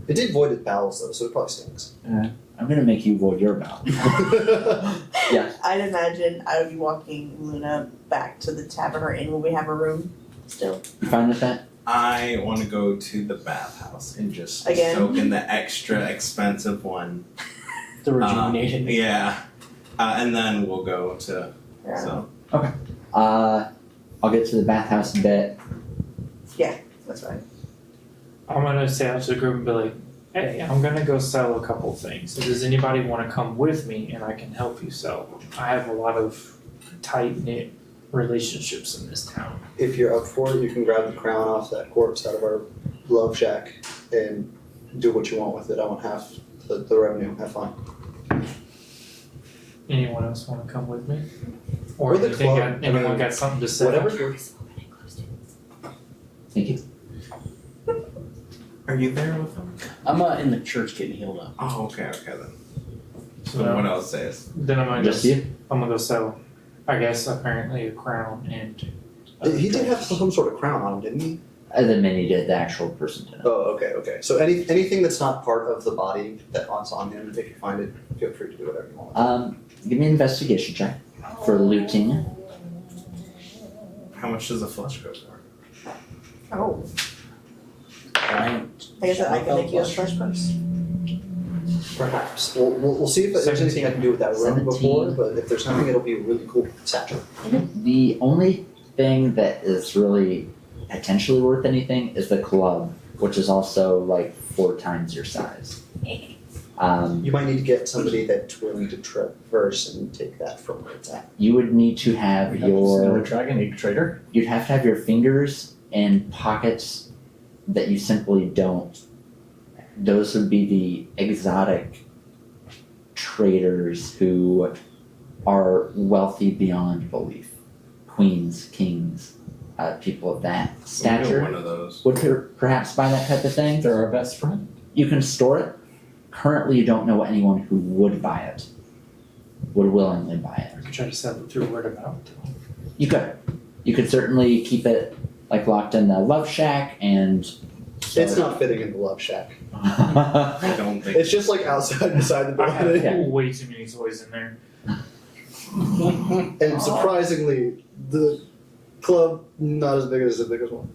S4: It did voided bowels though, so it probably stinks.
S1: I'm gonna make you void your mouth. Yeah.
S5: I'd imagine I would be walking Luna back to the tavern or inn when we have a room still.
S1: You fine with that?
S3: I want to go to the bathhouse and just
S5: Again?
S3: soak in the extra expensive one.
S9: The rejuvenated.
S3: Yeah. And then we'll go to.
S5: Yeah.
S3: So.
S1: I'll get to the bathhouse in a bit.
S5: That's right.
S6: I'm gonna say out to the group and be like, hey, I'm gonna go sell a couple things. So does anybody wanna come with me and I can help you sell? I have a lot of tight-knit relationships in this town.
S4: If you're up for it, you can grab the crown off that corpse out of our love shack and do what you want with it. I want half the revenue. Have fun.
S6: Anyone else wanna come with me?
S4: Or
S6: Or
S4: the
S6: anything
S4: club.
S6: anyone got something to say?
S4: Whatever's your
S1: Thank you.
S3: Are you there with them?
S9: I'm in the church getting healed up.
S3: Oh, okay then.
S6: So
S3: So what else says?
S6: then I'm gonna
S1: Just
S6: go,
S1: you?
S6: I'm gonna go sell, I guess apparently a crown and.
S4: He did have some sort of crown on him, didn't he?
S1: The mini did. The actual person did.
S4: Oh, okay. So anything that's not part of the body that's on him, if you find it, feel free to do whatever you want.
S1: Give me an investigation check for looting.
S3: How much does a flush go for?
S5: Oh,
S9: Right?
S5: I guess I can make you a fresh purse.
S4: Perhaps. We'll see if there's anything I can do with that room
S1: 17.
S4: before, but if there's nothing, it'll be a really cool satchel.
S1: The only thing that is really potentially worth anything is the club, which is also like 4 times your size.
S4: You might need to get somebody that's willing to traverse and take that from where it's at.
S1: You would need to have your.
S2: Dragon Egg Trader.
S1: You'd have to have your fingers in pockets that you simply don't. Those would be the exotic traders who are wealthy beyond belief. Queens, kings, people of that
S3: We'll go
S1: stature
S3: one of those.
S1: would perhaps buy that type of thing.
S2: They're our best friend.
S1: You can store it. Currently, you don't know anyone who would buy it, would willingly buy
S6: I could try to sell it through word of mouth.
S1: it. You could certainly keep it like locked in the love shack and.
S4: It's not fitting in the love shack.
S3: I don't think.
S4: It's just like outside beside the
S6: I have
S4: building.
S6: way too many toys in there.
S4: And surprisingly, the club not as big as the biggest one.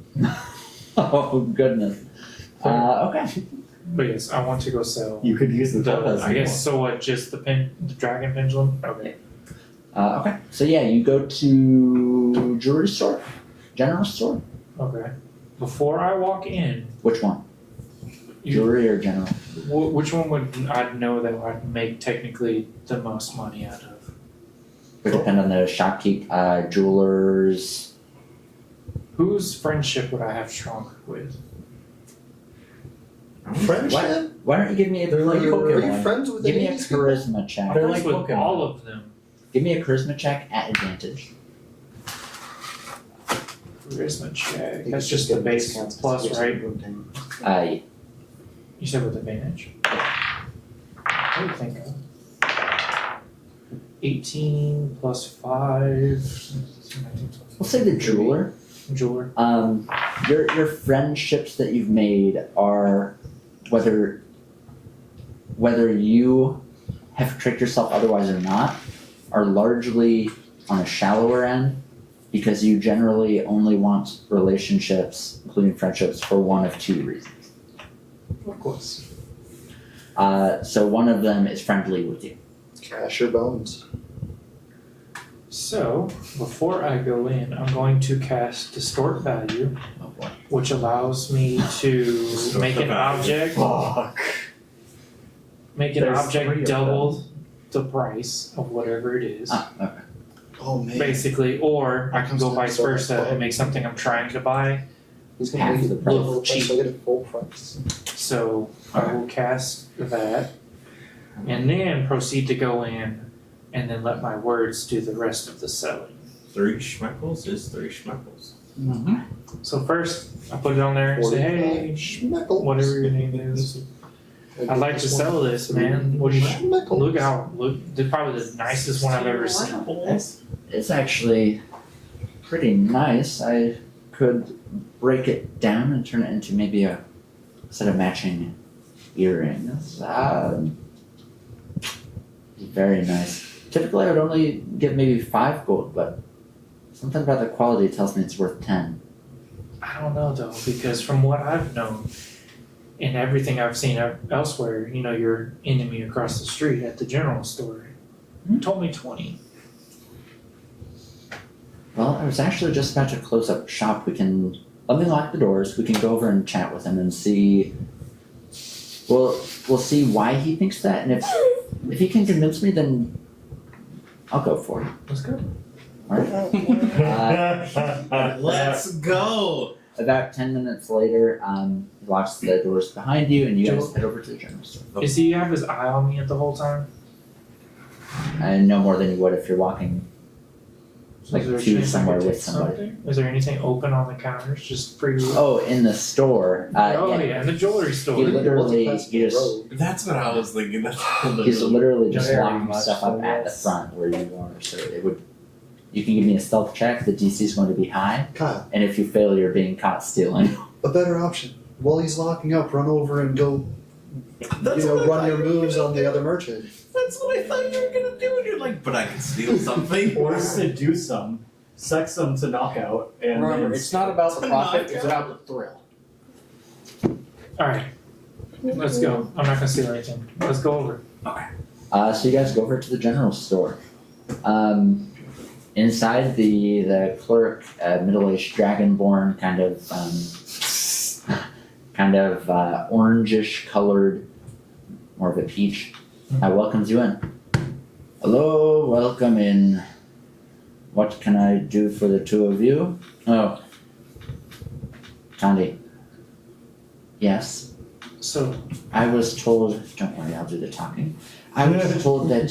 S1: Oh goodness. Okay.
S6: But yes, I want to go sell.
S2: You could use the
S6: The, I guess so. What? Just the dragon pendulum? Okay.
S1: Okay. So yeah, you go to jewelry store, general store.
S6: Okay. Before I walk in,
S1: Which one?
S6: you,
S1: Jewelry or general?
S6: which one would I know that I'd make technically the most money out of?
S1: Would depend on the shopkeep. Jewelers.
S6: Whose friendship would I have stronger with?
S4: Friendship?
S1: Why don't you give me a
S2: They're like
S1: give
S4: Are you
S2: Pokemon.
S4: friends with
S1: me
S4: any
S1: a
S4: of these people?
S1: charisma
S6: I'm
S1: check?
S2: They're
S6: friends
S2: like
S6: with
S2: Pokemon.
S6: all of them.
S1: Give me a charisma check at advantage.
S6: Charisma check.
S4: You
S6: That's
S4: could
S6: just the
S4: get
S6: base
S4: discounts
S6: plus,
S4: to
S6: right?
S4: something.
S1: Yeah.
S6: You said with advantage. What do you think of? 18 plus 5.
S1: We'll say the jeweler.
S6: Jeweler.
S1: Your friendships that you've made are whether you have tricked yourself otherwise or not, are largely on a shallower end because you generally only want relationships, including friendships, for one of two reasons.
S6: Of course.
S1: So one of them is friendly with you.
S4: Cash or bones.
S6: So, before I go in, I'm going to cast Distort Value,
S1: Oh boy.
S6: which allows me to
S3: Distort
S6: make
S3: the
S6: an
S3: value.
S6: object,
S2: Fuck.
S6: make an
S2: There's 3
S6: object
S2: of
S6: double the price of whatever it is.
S1: Okay.
S4: Oh man.
S6: Basically, or I can go
S4: That
S6: vice
S4: sounds
S6: versa
S4: fun.
S6: and make something I'm trying to buy.
S4: He's
S1: Half
S4: gonna leave
S1: the
S4: the
S1: price.
S4: full
S6: Cheap.
S4: So get it full price.
S6: So I will cast that and then proceed to go in and then let my words do the rest of the selling.
S3: 3 schmeckles is 3 schmeckles.
S6: So first, I put it on there and say, hey,
S4: Schmeckles.
S6: whatever your name is, I'd like to sell this, man. What do you
S4: Schmeckles.
S6: look, probably the nicest one I've ever seen.
S1: It's actually pretty nice. I could break it down and turn it into maybe a set of matching earrings. Very nice. Typically I would only give maybe 5 gold, but something about the quality tells me it's worth 10.
S6: I don't know though, because from what I've known and everything I've seen elsewhere, you know, your enemy across the street at the general store told me 20.
S1: Well, I was actually just about to close up shop. Let me lock the doors. We can go over and chat with him and see. We'll see why he thinks that, and if he can convince me, then I'll go for it.
S6: Let's go.
S3: Let's go!
S1: About 10 minutes later, he locks the doors behind you, and you guys head over to the general store.
S6: Does he have his eye on me the whole time?
S1: And no more than you would if you're walking.
S6: So
S1: Like
S6: is there a
S1: to
S6: chance I
S1: somewhere
S6: could
S1: with
S6: take
S1: somebody.
S6: something? Is there anything open on the counters just for you?
S1: Oh, in the store.
S6: Yeah, in the jewelry store.
S1: He literally,
S4: Past
S1: he
S4: the
S1: just,
S4: road.
S3: That's what I was thinking. That's
S1: he's literally just
S9: Very
S1: locking
S9: much
S1: stuff up
S9: so,
S1: at the
S9: yes.
S1: front where you are. So you can give me a stealth check. The DC is going to be high,
S4: Kyle,
S1: and if you fail, you're being caught stealing.
S4: a better option. While he's locking up, run over and go, run your moves on the other merchant.
S3: That's what I thought you were gonna do, and you're like, but I can steal something.
S2: Or seduce them, sex them to knockout, and
S9: Remember,
S2: then
S9: it's not about the profit, it's
S3: knockout.
S9: about the thrill.
S6: Alright. Let's go. I'm not gonna steal anything. Let's go over.
S1: So you guys go over to the general store. Inside the clerk, middle-aged dragonborn, kind of orangish colored, more of a peach, welcomes you in. Hello, welcome in. What can I do for the two of you? Oh, Tandy. Yes.
S6: So,
S1: I was told, don't worry, I'll do the talking. I was told that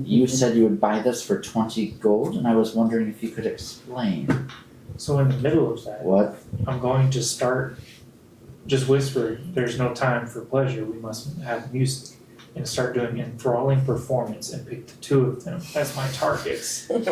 S1: you said you would buy this for 20 gold, and I was wondering if you could explain.
S6: so in the middle of that,
S1: What?
S6: I'm going to start just whisper, there's no time for pleasure, we must have music. And start doing enthralling performance and pick the two of them as my targets.
S1: What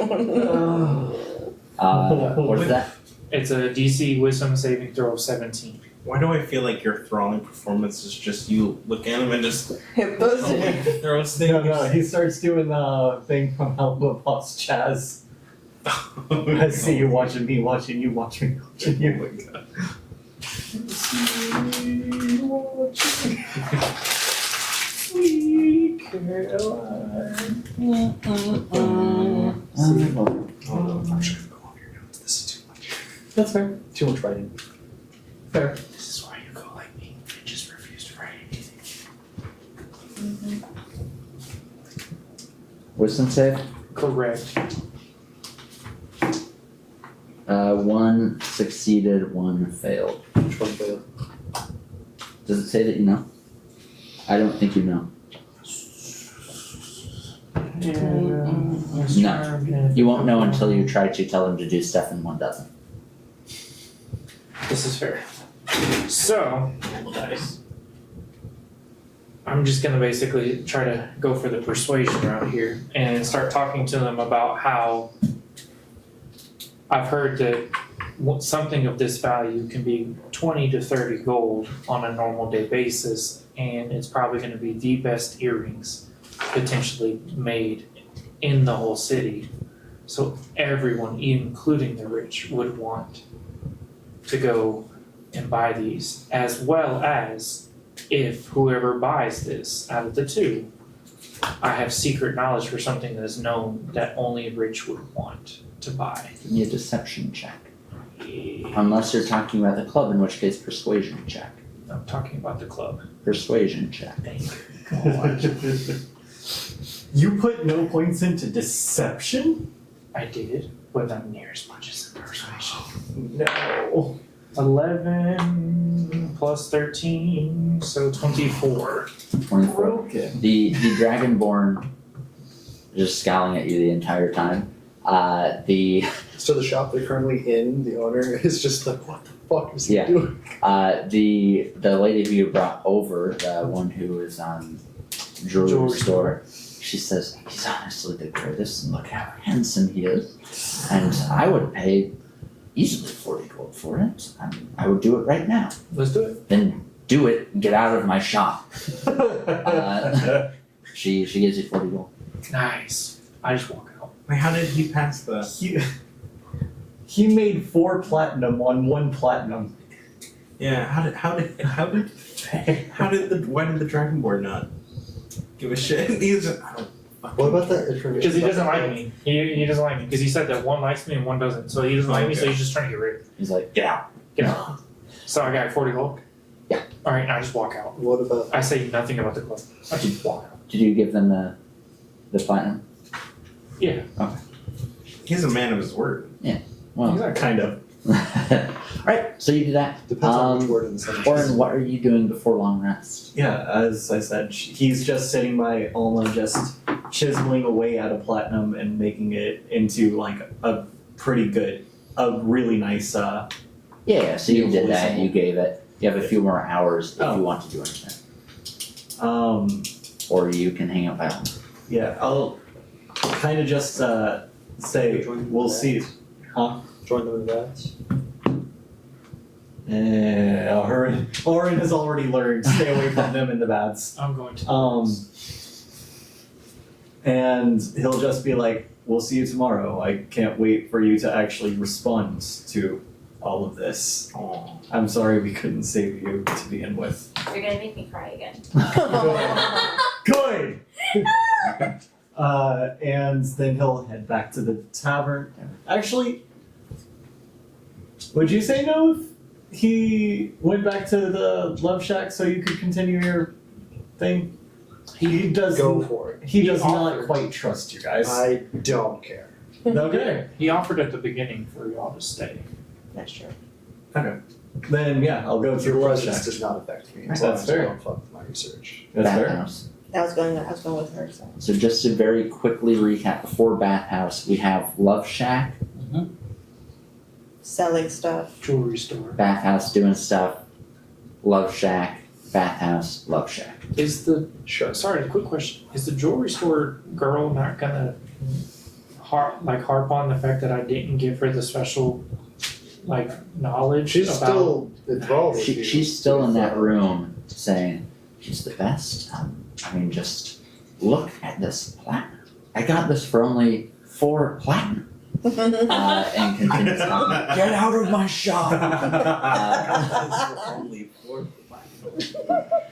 S1: is that?
S6: It's a DC wisdom saving throw of 17.
S3: Why do I feel like your thralling performance is just you look at him and just
S5: Hit those in.
S3: throws things?
S2: no, he starts doing the thing from Alma Boss Chaz. I see you watching me, watching you, watching me, watching you.
S3: Oh my god.
S6: Sweet Caroline.
S3: Oh no, I'm just gonna go on your notes. This is too much.
S2: That's fair. Too much writing. Fair.
S6: This is why you go like me and just refuse to write anything.
S1: Wisdom save?
S6: Correct.
S1: 1 succeeded, 1 failed.
S4: Which one failed?
S1: Does it say that you know? I don't think you know. No. You won't know until you try to tell him to do stuff and one doesn't.
S6: This is fair. So,
S2: Nice.
S6: I'm just gonna basically try to go for the persuasion route here and start talking to them about how I've heard that something of this value can be 20 to 30 gold on a normal day basis, and it's probably gonna be the best earrings potentially made in the whole city. So everyone, including the rich, would want to go and buy these, as well as if whoever buys this out of the two, I have secret knowledge for something that is known that only rich would want to buy.
S1: Give me a deception check. Unless you're talking about the club, in which case persuasion check.
S6: I'm talking about the club.
S1: Persuasion check.
S2: You put no points into deception?
S6: I did, but not near as much as the persuasion.
S2: No.
S6: 11 plus 13, so 24.
S1: 24.
S2: Broken.
S1: The Dragonborn just scowling at you the entire time.
S8: So the shop they're currently in, the owner is just like, what the fuck is he
S1: Yeah.
S8: doing?
S1: The lady who you brought over, the one who is on jewelry store, she says, he's honestly the greatest, and look how handsome he is. And I would pay easily 40 gold for it. I would do it right now.
S6: Let's do it.
S1: Then do it and get out of my shop. She gives you 40 gold.
S6: Nice. I just walk out.
S3: Wait, how did he pass the?
S2: He made 4 platinum on 1 platinum.
S3: Yeah. Why did the Dragonborn not give a shit? He's just, I don't.
S4: What about that information?
S6: Because he doesn't
S4: about
S6: like me. He doesn't like me. Because he said that one likes me and one doesn't. So he doesn't like me, so he's just trying to get rid of me.
S1: He's like, get out.
S6: Get out. So I got 40 gold?
S1: Yeah.
S6: Alright, I just walk out.
S4: What about
S6: I say nothing about the club. I just walk out.
S1: Did you give them the platinum?
S6: Yeah.
S3: He's a man of his word.
S1: Well,
S2: Kind of.
S1: Alright, so you do that.
S4: depends on which word in the sentence.
S1: Orin, what are you doing before long rest?
S2: Yeah, as I said, he's just sitting by Alma, just chiseling away at a platinum and making it into like a really nice.
S1: Yeah, so you did
S2: Beautiful
S1: that,
S2: symbol.
S1: you gave it. You have a few more hours if
S2: Oh.
S1: you want to do anything. Or you can hang out by Alma.
S2: Yeah, I'll kind of just say we'll see.
S4: Join them in bats.
S2: Orin has already learned stay away from them in the bats.
S6: I'm going to.
S2: And he'll just be like, "We'll see you tomorrow. I can't wait for you to actually respond to all of this.
S3: Oh.
S2: I'm sorry we couldn't save you to begin with."
S10: You're gonna make me cry again.
S2: Good. And then he'll head back to the tavern. Actually, would you say no if he went back to the Love Shack so you could continue your thing? He does.
S4: Go for it.
S2: He does not
S6: offered.
S2: quite trust you guys.
S4: I don't care.
S2: Okay.
S6: He offered at the beginning for y'all to stay.
S5: That's true.
S2: Then yeah, I'll go to the
S4: Your
S2: Love
S4: presence
S2: Shack.
S4: does not affect me.
S2: That's
S4: As long as I
S2: fair.
S4: don't fuck with my research.
S2: That's fair.
S1: Bathhouse.
S5: I was going with her, so.
S1: So just to very quickly recap, before Bathhouse, we have Love Shack,
S5: Selling stuff.
S6: Jewelry store.
S1: Bathhouse doing stuff, Love Shack, Bathhouse, Love Shack.
S6: Is the
S4: Sure.
S6: sorry, quick question. Is the jewelry store girl not gonna harp on the fact that I didn't give her the special knowledge
S4: She's
S6: about
S4: still enthralled with you.
S1: She's still in that room saying, she's the best. I mean, just look at this platinum. I got this for only 4 platinum. And continues talking, get out of my shop!
S3: Only 4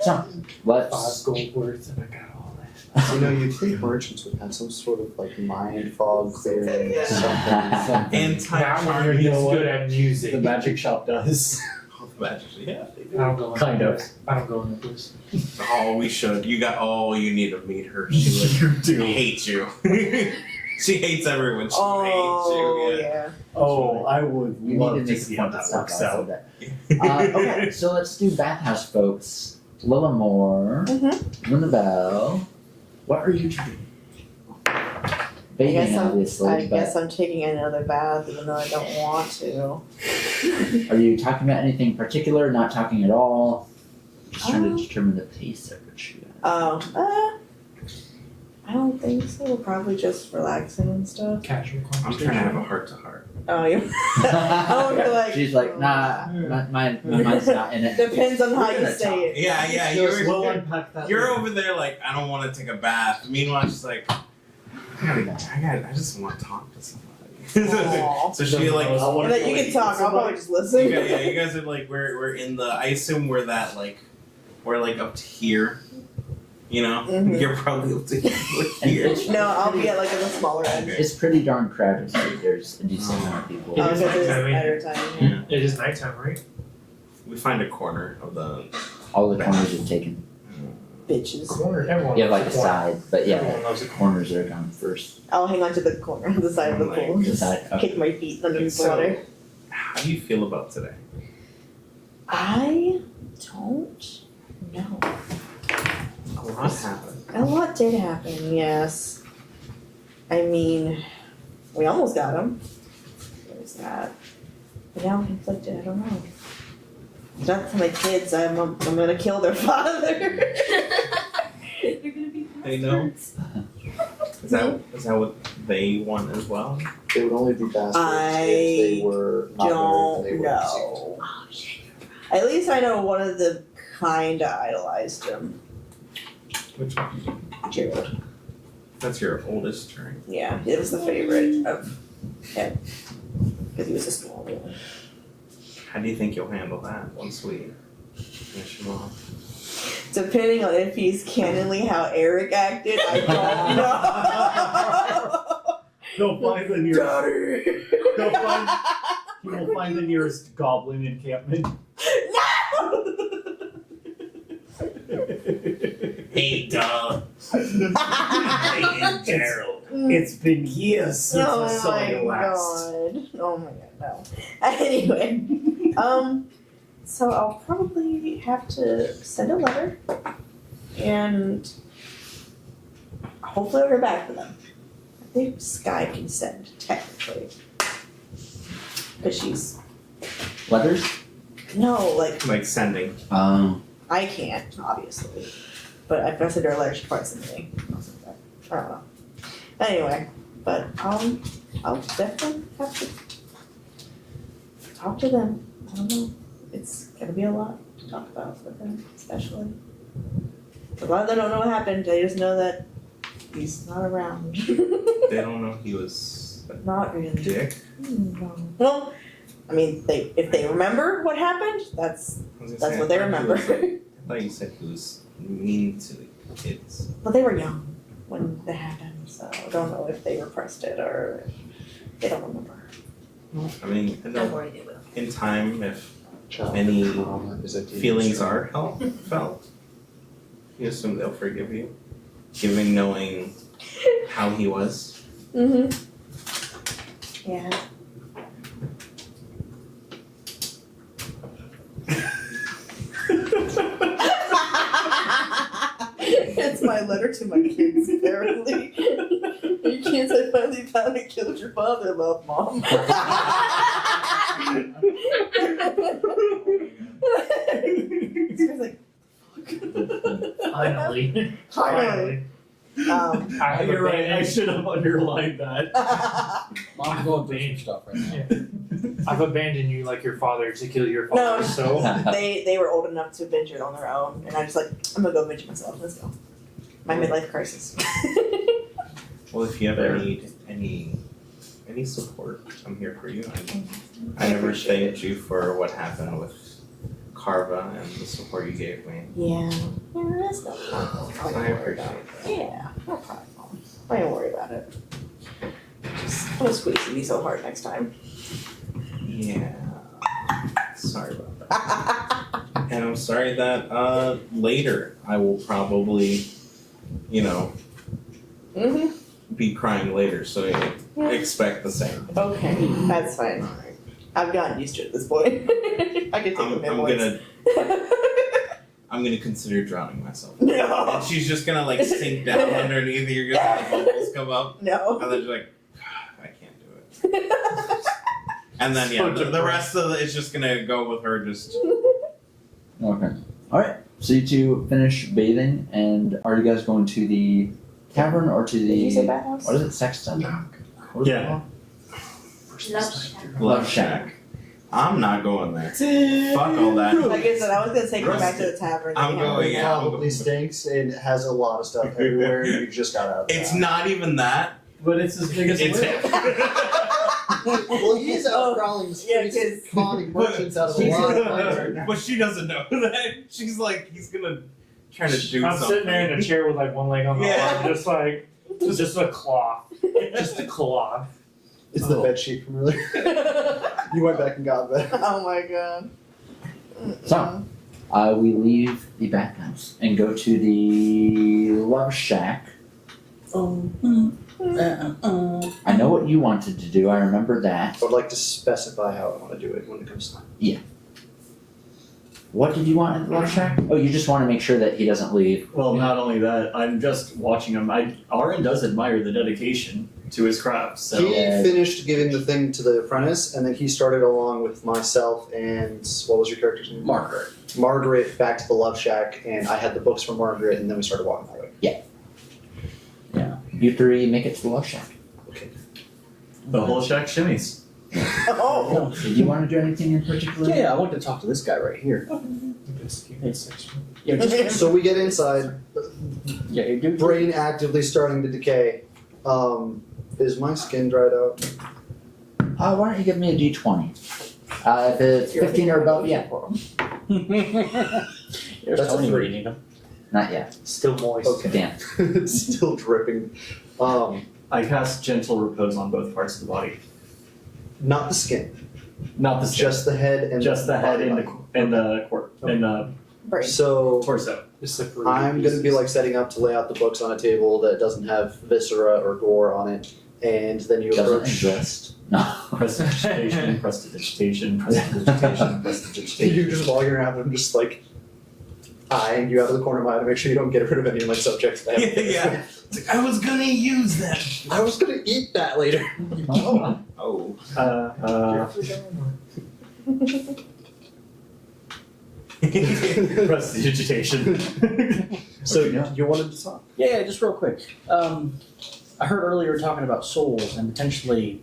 S1: So, let's...
S6: 5 gold worth and I got all that.
S4: You know, you'd think merchants would have some sort of mind fog clearing something.
S6: Not when you're
S2: You know
S6: this
S2: what?
S6: good at music.
S2: The magic shop does.
S3: Yeah.
S6: I don't go in
S2: Kind
S6: that
S2: of.
S6: place. I don't go in that place.
S3: Oh, we should. You need to meet her. She would hate you. She hates everyone. She hates you. Yeah.
S2: Oh, I would
S1: You
S2: love
S1: need to
S2: to
S1: make
S2: see
S1: a
S2: how
S1: point
S2: that
S1: to stop
S2: works
S1: outside
S2: out.
S1: that. Okay, so let's do Bathhouse, folks. Lillamore, Lunabelle, what are you doing? Bathing, obviously,
S5: I
S1: but
S5: guess I'm taking another bath even though I don't want to.
S1: are you talking about anything particular? Not talking at all? Just trying to determine the pace at which you guys.
S5: I don't think so. Probably just relaxing and stuff.
S6: Casual
S3: I'm
S6: conversation.
S3: trying to have a heart to heart.
S5: Oh, yeah. I don't feel like.
S1: She's like, nah, my mind's not in it.
S5: Depends on how
S1: We're
S5: you
S1: gonna
S5: say it.
S3: Yeah,
S2: We'll unpack that
S3: you're
S2: later.
S3: over there like, I don't want to take a bath. Meanwhile, she's like, I just want to talk to someone.
S5: Aw.
S3: So she like
S5: And then you can talk, I'll probably just listen.
S3: you guys are like we're in the I assume we're like up to here. You know?
S5: Mhm.
S3: You're probably up to
S1: And
S3: here.
S1: it's,
S5: No, I'll be at like the smaller end.
S1: it's pretty darn crowded, so there's a decent amount of people.
S6: Yeah.
S5: Oh, because it's
S6: I mean-
S5: better time.
S3: Yeah.
S6: It is nighttime, right?
S3: We find a corner of the
S1: All the corners are taken.
S5: Bitches.
S6: Corner. Everyone.
S1: You have like a
S6: loves corner.
S1: side, but yeah,
S6: Everyone loves a corner.
S1: corners are gone first.
S5: I'll hang on to the corner on the side of the
S3: Like
S5: pool.
S1: The
S5: Just
S1: side, okay.
S5: kick my feet underneath the
S3: So-
S5: water.
S3: How do you feel about today?
S5: I don't know.
S3: A lot happened.
S5: A lot did happen, yes. I mean, we almost got him. There's that. But now I'm conflicted, I don't know. It's not for my kids, I'm gonna kill their father.
S10: You're gonna be
S3: They know. Is that what they want as well?
S8: They would only be bastards
S5: I
S8: if they were not
S5: Don't
S8: married and they were deceased.
S5: know.
S10: Oh shit.
S5: At least I know one of them kinda idolized him.
S3: Which one?
S5: Gerald.
S3: That's your oldest, right?
S5: Yeah, it was the favorite of him. Because he was a small boy.
S3: How do you think you'll handle that once we finish him off?
S5: Depending on if he's canonly how Eric acted, I don't know.
S2: Go find the nearest. He will find the nearest goblin encampment.
S7: Hey, dog. Gerald.
S2: It's been years since I saw you last.
S5: Oh my god, no. Anyway, so I'll probably have to send a letter and hopefully I'll hear back from them. I think Sky can send, technically. Because she's,
S1: Letters?
S5: no, like,
S3: Like sending.
S5: I can't, obviously. But if I send her a letter, she'll probably send me. I don't know. Anyway, but I'll definitely have to talk to them. I don't know. It's gonna be a lot to talk about with them, especially. A lot of them don't know what happened. They just know that he's not around.
S3: They don't know he was a
S5: Not really.
S3: dick.
S5: No. Well, I mean, if they remember what happened, that's what they remember.
S3: I thought you said he was mean to the kids.
S5: But they were young when that happened, so I don't know if they repressed it or they don't remember.
S3: I mean,
S10: Don't worry, they will.
S3: in time, if
S8: Child
S3: any
S8: is a demon
S3: feelings
S8: strength.
S3: are felt, you assume they'll forgive you, given knowing how he was.
S5: Mm-hmm. Yeah. It's my letter to my kids, apparently. Your kids, I finally found and killed your father, love, Mom. It's like,
S6: Finally.
S5: Finally.
S6: I have
S2: You're right, I
S6: abandoned,
S2: should have underlined that.
S9: Mom's going through some stuff right now.
S6: I've abandoned you like your father to kill your
S5: No.
S6: father, so.
S5: they were old enough to avenge it on their own, and I was like, I'm gonna go avenge myself. Let's go. My midlife crisis.
S3: Well, if you ever need any support, I'm here for you. I never thanked you for what happened with Carva and the support you gave me.
S5: Yeah. Yeah, that's no problem.
S3: I appreciate that.
S5: Yeah, no problem. I don't worry about it. Just don't squeeze me so hard next time.
S3: Yeah. Sorry about that. And I'm sorry that later I will probably,
S5: Mm-hmm.
S3: be crying later, so expect the same.
S5: Okay, that's fine. I've gotten used to it at this point. I can take
S3: I'm
S5: a voice.
S3: gonna consider drowning myself.
S5: No.
S3: And she's just gonna like sink down underneath you, you're gonna have bubbles come up,
S5: No.
S3: and then she's like, I can't do it. And then the rest of it's just gonna go with her just
S1: Okay. Alright, so you two finish bathing, and are you guys going to the tavern or to
S5: Did you say
S1: the,
S5: bathhouse?
S1: what is it, Sexton? What is it
S2: Yeah.
S1: called?
S10: Love shack.
S3: Love Shack. I'm not going there. Fuck all that.
S5: Like I said, I was gonna take her back to the tavern.
S3: I'm going, yeah. I'm
S8: Probably
S3: going.
S8: stinks and has a lot of stuff everywhere. You just got out of
S3: It's
S8: that.
S3: not even that.
S2: But it's as big as a
S3: It's
S2: whale.
S4: Well, he's out prowling the
S5: Yeah,
S4: streets, conning merchants out of a
S3: She's
S4: lot of money right now.
S3: but she doesn't know that. She's like, he's gonna try to do
S6: I'm
S3: something.
S6: sitting there in a chair with like one leg on the
S3: Yeah.
S6: arm, just a cloth. Just a cloth.
S4: It's the bed sheet from earlier. You went back and got that.
S5: Oh my god.
S1: So, we leave the bathhouse and go to the love shack. I know what you wanted to do, I remember that.
S4: I would like to specify how I want to do it when it comes time.
S1: What did you want in the love shack? Oh, you just want to make sure that he doesn't leave.
S2: Well, not only that, I'm just watching him. Aaron does admire the dedication to his craft, so.
S4: He finished giving the thing to the apprentice, and then he started along with myself and what was your character's name?
S9: Margaret.
S4: Margaret back to the love shack, and I had the books from Margaret, and then we started walking that way.
S1: You three make it to the love shack.
S2: The whole shack shimmies.
S5: Oh.
S1: Did you want to do anything in particular?
S9: Yeah, I want to talk to this guy right here. Yeah, just
S4: So we get inside,
S9: yeah, you do.
S4: brain actively starting to decay. Is my skin dried out?
S1: Why don't you give me a d20? If it's 15 or above, yeah.
S9: There's
S4: That's a
S9: Tony
S4: 3.
S9: reading him.
S1: Not yet.
S6: Still moist.
S4: Okay.
S1: Damn.
S4: It's still dripping.
S2: I cast gentle repose on both parts of the body.
S4: Not the skin,
S2: Not the skin,
S4: just the head and
S2: just the head
S4: body.
S2: and the
S5: Brain.
S4: So
S2: torso.
S4: I'm gonna be like setting up to lay out the books on a table that doesn't have viscera or gore on it, and then you
S1: Doesn't
S4: approach.
S1: exist. No.
S2: Prestidigitation, prestidigitation, prestidigitation, prestidigitation.
S4: You just walking around and just like eyeing you out of the corner of my eye to make sure you don't get rid of any of my subjects.
S3: Yeah, yeah. It's like, I was gonna use that.
S4: I was gonna eat that later.
S3: Oh.
S2: Prestidigitation.
S4: So you wanted to talk?
S9: Yeah, just real quick. I heard earlier talking about souls and potentially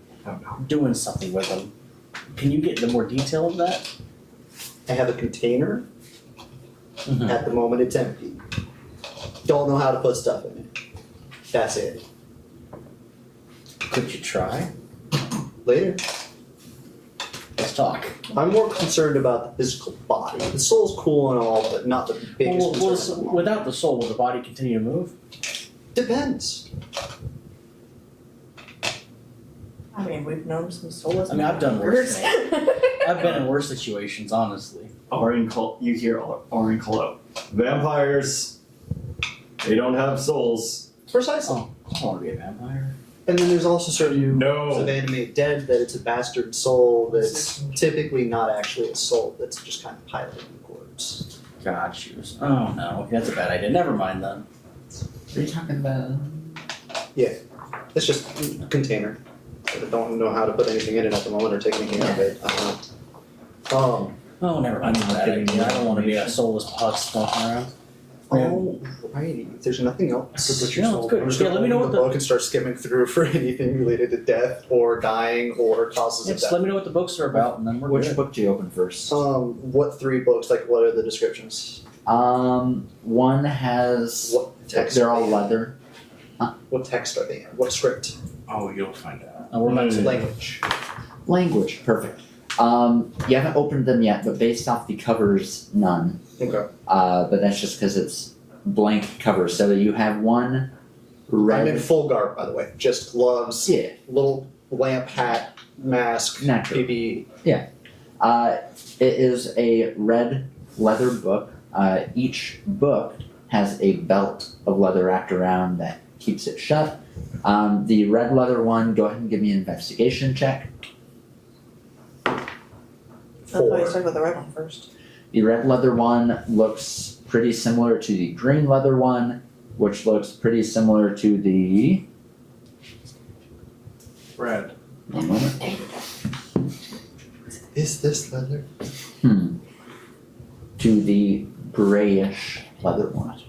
S9: doing something with them. Can you get into more detail of that?
S4: I have a container.
S9: Mhm.
S4: At the moment, it's empty. Don't know how to put stuff in it. That's it.
S9: Could you try?
S4: Later.
S9: Let's talk.
S4: I'm more concerned about the physical body. The soul's cool and all, but not the biggest
S9: Well,
S4: concern.
S9: without the soul, will the body continue to move?
S4: Depends.
S5: I mean, we've known some soulless.
S9: I mean, I've done worse
S5: motherfuckers.
S9: I've been in worse situations, honestly.
S2: You hear Aaron call out, vampires, they don't have souls.
S4: Precisely.
S9: Oh, I don't want to be a vampire.
S4: And then there's also certain
S2: No.
S4: of animate dead that it's a bastard soul that's typically not actually a soul, that's just kind of piloting the corpse.
S9: Got you. Oh no, that's a bad idea. Never mind then.
S1: What are you talking about?
S4: It's just a container. I don't know how to put anything in it at the moment or take anything out of it. I don't know.
S9: Oh, never mind.
S2: I'm
S9: That's a
S2: not
S9: bad
S2: getting
S9: idea. I don't want to be a
S2: information.
S9: soulless putz walking around.
S4: Alrighty. If there's nothing else.
S9: No, it's good.
S4: I'm just
S9: Yeah,
S4: gonna
S9: let me know
S4: open
S9: what
S4: the book and start skimming through for anything related to death or dying or causes of
S9: Just
S4: death.
S9: let me know what the books are about, and then we're
S1: Which
S9: good.
S1: book do you open first?
S4: What 3 books? Like, what are the descriptions?
S1: One has.
S4: What text?
S1: They're
S4: are
S1: all
S4: they in?
S1: leather.
S4: What text are they in? What script?
S3: Oh, you'll find out.
S9: We're back to
S4: Language.
S1: Language, perfect. You haven't opened them yet, but based off the covers, none.
S4: Okay.
S1: But that's just because it's blank covers. So you have one red.
S4: I'm in full garb, by the way. Just gloves,
S1: Yeah,
S4: little lamp hat, mask,
S1: natural.
S4: PPE.
S1: It is a red leather book. Each book has a belt of leather wrapped around that keeps it shut. The red leather one, go ahead and give me an investigation check.
S5: I thought you started with the red one first.
S1: The red leather one looks pretty similar to the green leather one, which looks pretty similar to the.
S3: Red.
S1: One moment.
S4: Is this leather?
S1: To the grayish leather one.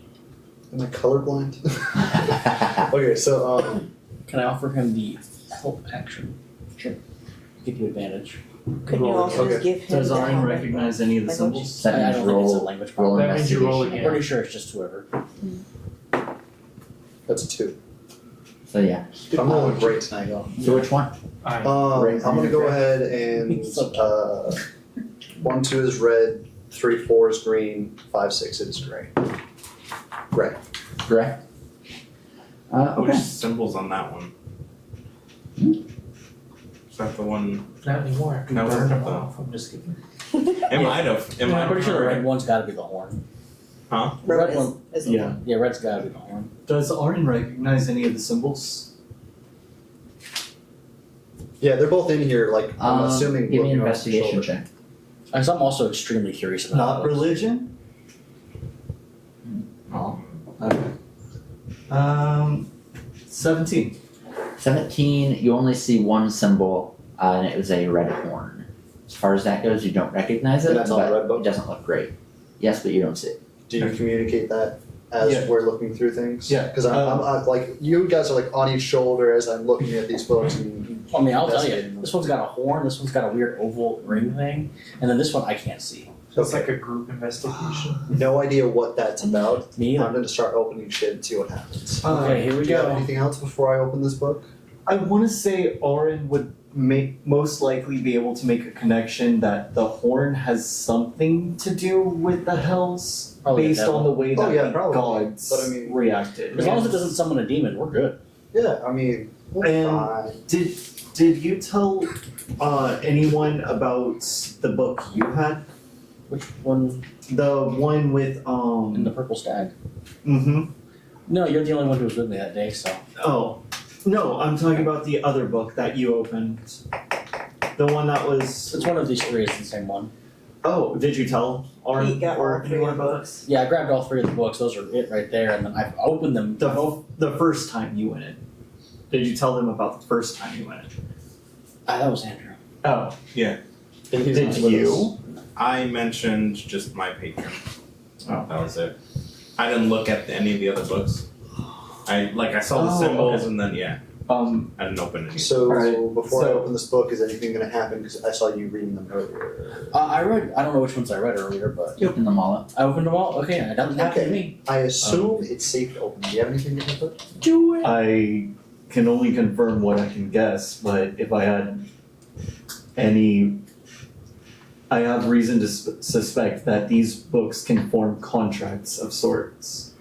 S4: Am I colorblind? Okay, so
S9: Can I offer him the help action? Sure. Give you advantage.
S5: Couldn't you also
S4: Okay.
S5: just give him
S2: Does
S5: the
S2: Aaron
S5: helmet?
S2: recognize any of the
S5: Language?
S2: symbols?
S1: That
S9: I
S1: means
S9: don't think it's a
S1: roll.
S9: language
S1: Roll
S9: problem.
S6: That means you roll
S1: investigation.
S9: I'm pretty sure it's just whoever.
S4: that's a 2.
S1: So yeah.
S4: I'm rolling great tonight.
S1: So which one?
S6: I
S4: I'm gonna go ahead and 1, 2 is red, 3, 4 is green, 5, 6 is gray. Gray.
S1: Gray.
S3: Which
S1: Okay.
S3: symbol's on that one? Is that the one?
S6: not anymore. I can
S3: No,
S6: burn them
S3: no.
S6: off. I'm just kidding.
S3: It might have. It
S9: Yeah,
S3: might
S9: I'm pretty sure the
S3: have.
S9: red one's gotta be the horn.
S3: Huh?
S9: The red
S5: is-
S9: one,
S5: is the
S2: Yeah.
S9: yeah, red's gotta be the horn.
S2: Does Arin recognize any of the symbols?
S4: Yeah, they're both in here, like, I'm assuming.
S1: Give me an
S4: looking over your
S1: investigation
S4: shoulder.
S1: check.
S9: Because I'm also extremely curious about
S2: Not
S9: those.
S2: religion? Oh, okay. 17.
S1: 17. You only see one symbol, and it was a red horn. As far as that goes, you don't recognize it,
S4: And that's on the
S1: but
S4: red book?
S1: it doesn't look great. Yes, but you don't see it.
S4: Do you communicate that as
S2: Yeah.
S4: we're looking through things?
S2: Yeah.
S4: Because I'm like, you guys are like on each shoulder as I'm looking at these books and
S9: I mean, I'll tell you,
S4: investigating them.
S9: this one's got a horn, this one's got a weird oval ring thing, and then this one I can't see.
S6: So it's like a group investigation.
S4: no idea what that's about.
S9: Me
S4: I'm
S9: either.
S4: gonna start opening shit and see what happens.
S9: Okay, here we
S4: Do you have
S9: go.
S4: anything else before I open this book?
S2: I want to say Arin would most likely be able to make a connection that the horn has something to do with the hells
S9: Probably the
S2: based
S9: devil.
S2: on the way that
S4: Oh, yeah,
S2: the
S4: probably.
S2: gods
S4: But I mean-
S2: reacted.
S9: As long as it doesn't summon a demon, we're good.
S4: Yeah, I mean,
S2: And-
S4: fine.
S2: Did you tell anyone about the book you had?
S9: Which one?
S2: The one with
S9: In the purple stag?
S2: Mm-hmm.
S9: No, you're the only one who was with me that day, so.
S2: Oh. No, I'm talking about the other book that you opened. The one that was
S9: It's one of these three, it's the same one.
S2: Oh, did you tell Arin
S5: He got
S2: or
S5: all three
S2: anyone
S5: of the
S2: about
S5: books.
S9: Yeah, I grabbed all three of the books, those are it right there, and then I opened them.
S2: the first time you went in? Did you tell them about the first time you went in?
S9: That was Andrew.
S2: Oh.
S3: Yeah.
S4: And he's
S2: Did
S4: not with
S2: you?
S4: us.
S3: I mentioned just my patron.
S2: Oh.
S3: That was it. I didn't look at any of the other books. I saw the
S2: Oh,
S3: symbols
S2: okay.
S3: and then yeah, I didn't open any.
S4: So
S2: Alright,
S4: before I
S2: so-
S4: open this book, is anything gonna happen? Because I saw you reading them earlier.
S9: I don't know which ones I read earlier, but
S1: You open them all up.
S9: I opened them all. Okay, it doesn't happen to me.
S4: I assume it's safe to open. Do you have anything in the book?
S9: Do it.
S2: I can only confirm what I can guess, but if I had any, I have reason to suspect that these books can form contracts of sorts.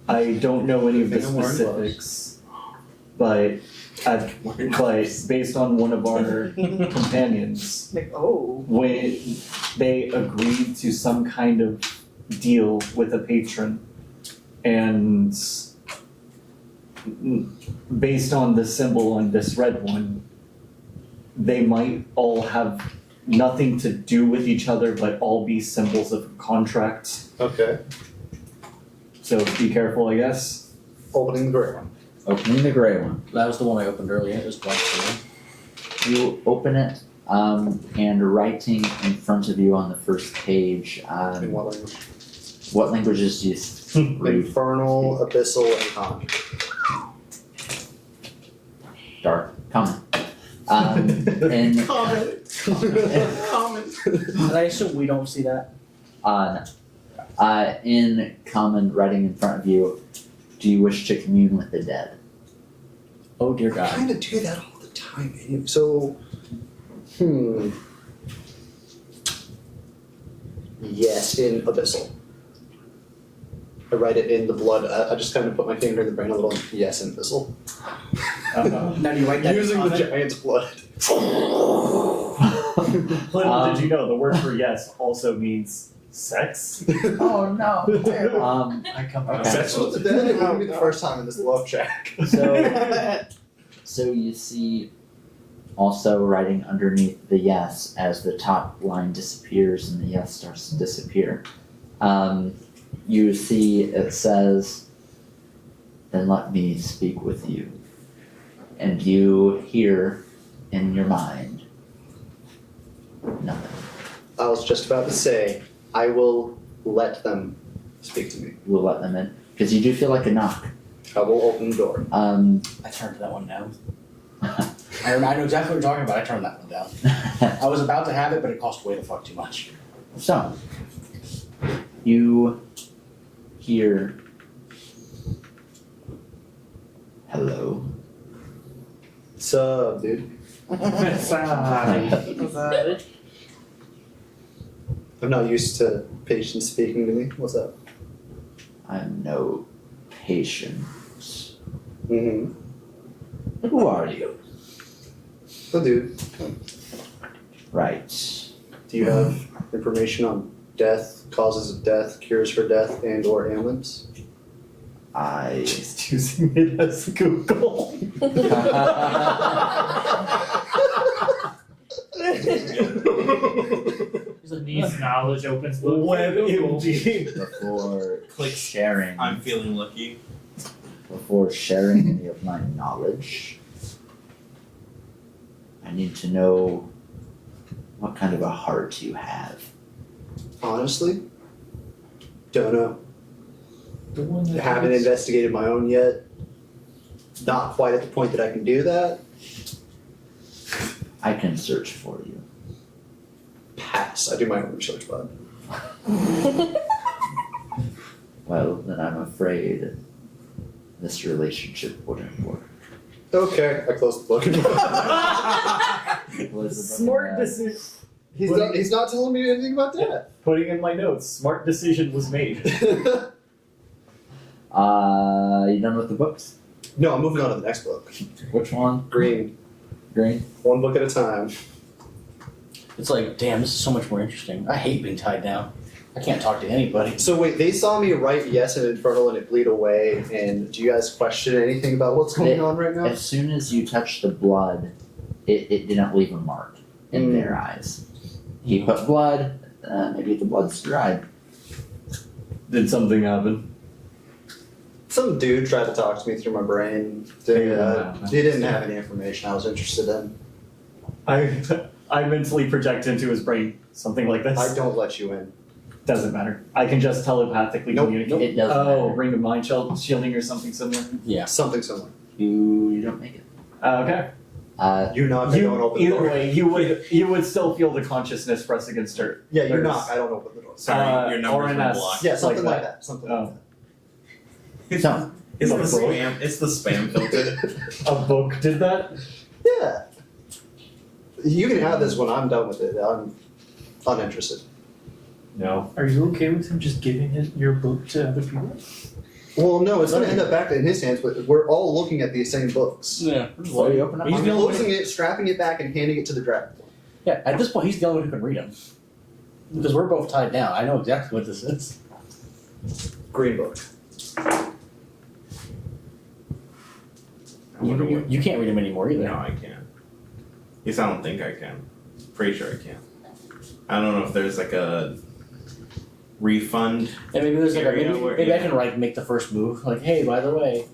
S2: I don't know any of the
S4: Think I'm wearing
S2: specifics, but based on one of our companions,
S5: Like, oh.
S2: when they agreed to some kind of deal with a patron, and based on the symbol on this red one, they might all have nothing to do with each other but all be symbols of a contract.
S4: Okay.
S2: So be careful, I guess.
S4: Opening the gray one.
S1: Opening the gray one.
S9: That was the one I opened earlier. It was blank for me.
S1: You open it, and writing in front of you on the first page.
S4: In what language?
S1: What languages do you read?
S4: Infernal, abyssal, and common.
S1: Dark. Common. And
S9: And I assume we don't see that.
S1: no. In common writing in front of you, do you wish to commune with the dead?
S9: Oh dear
S4: I
S9: God.
S4: kind of do that all the time. So, yes, in abyssal. I write it in the blood. I just kind of put my finger in the brain a little. Yes, in abyssal.
S9: Now do you write that in
S4: Using the
S9: common?
S4: giant's blood.
S2: Little did you know, the word for yes also means sex.
S1: Oh no.
S6: I come back.
S1: Okay.
S4: Sex with the dead. It wouldn't be the first time in this love shack.
S1: So you see also writing underneath the yes as the top line disappears and the yes starts to disappear. You see it says, "Then let me speak with you." And you hear in your mind nothing.
S4: I was just about to say, I will let them speak to me.
S1: You will let them in because you do feel like a knock.
S4: I will open the door.
S9: I turned that one down. I know exactly what you're talking about. I turned that one down. I was about to have it, but it cost way the fuck too much.
S1: So, you hear, "Hello."
S8: Sup, dude?
S6: Sorry.
S8: I'm not used to patients speaking to me. What's up?
S1: I'm no patience.
S8: Mm-hmm.
S1: Who are you?
S8: Oh, dude.
S1: Right.
S8: Do you have information on death, causes of death, cures for death, and/or ailments?
S1: I.
S2: Just using it as Google.
S6: Needs knowledge opens book.
S2: WebMD.
S1: Before
S3: Click.
S1: sharing,
S3: I'm feeling lucky.
S1: before sharing any of my knowledge, I need to know what kind of a heart you have.
S8: Honestly, don't know.
S6: The one that
S8: Haven't investigated my own yet. Not quite at the point that I can do that.
S1: I can search for you.
S8: Pass. I do my own research, bud.
S1: Well, then I'm afraid this relationship wouldn't work.
S8: Okay, I closed the book.
S1: Was the book
S2: Smart
S1: in the-
S2: decision.
S8: He's not telling me anything about that.
S2: Putting in my notes. Smart decision was made.
S1: You done with the books?
S8: No, I'm moving on to the next book.
S1: Which one?
S8: Green.
S1: Green?
S8: One book at a time.
S9: It's like, damn, this is so much more interesting. I hate being tied down. I can't talk to anybody.
S8: So wait, they saw me write yes in Infernal and it bleed away, and do you guys question anything about what's going on right now?
S1: As soon as you touched the blood, it didn't leave a mark in their eyes. He put blood, maybe the blood's dried.
S2: Did something happen?
S8: Some dude tried to talk to me through my brain. He didn't have any information I was interested in.
S2: I mentally project into his brain something like this.
S8: I don't let you in.
S2: Doesn't matter. I can just telepathically
S8: Nope.
S2: communicate.
S1: It doesn't
S2: Oh,
S1: matter.
S2: ring of mind shielding or something similar.
S9: Yeah.
S8: Something similar.
S1: You don't make it.
S2: Okay.
S8: You knock, I don't open the
S2: Either
S8: door.
S2: way, you would still feel the consciousness press against her.
S8: Yeah, you
S2: There's-
S8: knock, I don't open the door.
S3: Sorry, your numbers were
S2: RNS.
S3: blocked.
S8: Yeah, something
S2: Like
S8: like
S2: what?
S8: that. Something
S2: Oh.
S8: like
S3: It's,
S1: So,
S3: it's the
S2: Bro.
S3: spam. It's the spam filter.
S2: A book did that?
S8: that. Yeah. You can have this when I'm done with it. I'm uninterested.
S2: No.
S6: Are you okay with him just giving your book to other people?
S8: Well, no, it's going to end up back in his hands, but we're all looking at the same books.
S9: Yeah.
S1: so you open up
S9: He's
S8: I'm
S9: the only one.
S8: closing it, strapping it back, and handing it to the dragon.
S9: Yeah. At this point, he's the only one who can read them. Because we're both tied down. I know exactly what this is.
S8: Green book.
S3: I wonder what.
S9: You can't read them anymore either.
S3: No, I can't. At least I don't think I can. Pretty sure I can. I don't know if there's like a refund.
S9: And maybe there's like a,
S3: Area
S9: maybe,
S3: where-
S9: maybe I
S3: yeah.
S9: can like make the first move. Like, hey, by the way.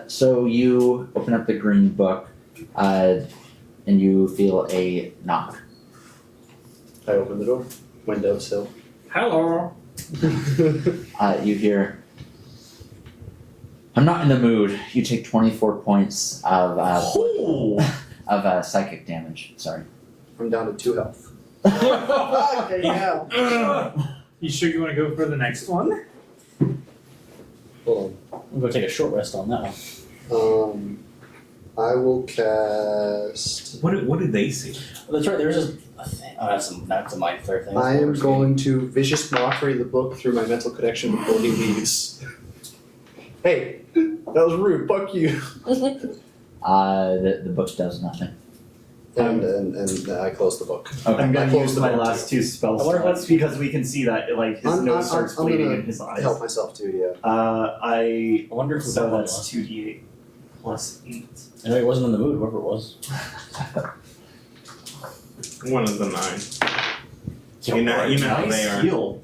S1: So you open up the green book, and you feel a knock.
S8: I open the door. Windowsill.
S6: Hello.
S1: You hear, I'm not in the mood. You take 24 points of psychic damage. Sorry.
S8: I'm down to 2 health.
S5: There you go.
S6: You sure you want to go for the next one?
S8: Hold
S9: I'm gonna take a short rest on that one.
S8: on. I will cast.
S3: What did they see?
S9: That's right. There's just a thing. Oh, that's a mind flare thing.
S8: I am going to vicious mockery the book through my mental connection before he leaves. Hey, that was rude. Fuck you.
S1: The book does nothing.
S8: And I close the book.
S1: Okay.
S2: I'm
S8: I
S2: gonna
S8: close
S2: use
S8: the
S2: my
S8: book
S2: last 2 spell
S9: I wonder
S2: slots
S9: what's-
S2: because we can see that like his nose starts
S8: I'm
S2: bleeding
S8: gonna
S2: in his eyes.
S8: help myself too, yeah.
S2: I
S9: I wonder if
S2: so
S9: that one
S2: that's
S9: was.
S2: 2d8 plus 8.
S9: I know he wasn't in the mood, whoever it was.
S3: One of the 9. You know how
S2: nice
S3: they are.
S2: heal.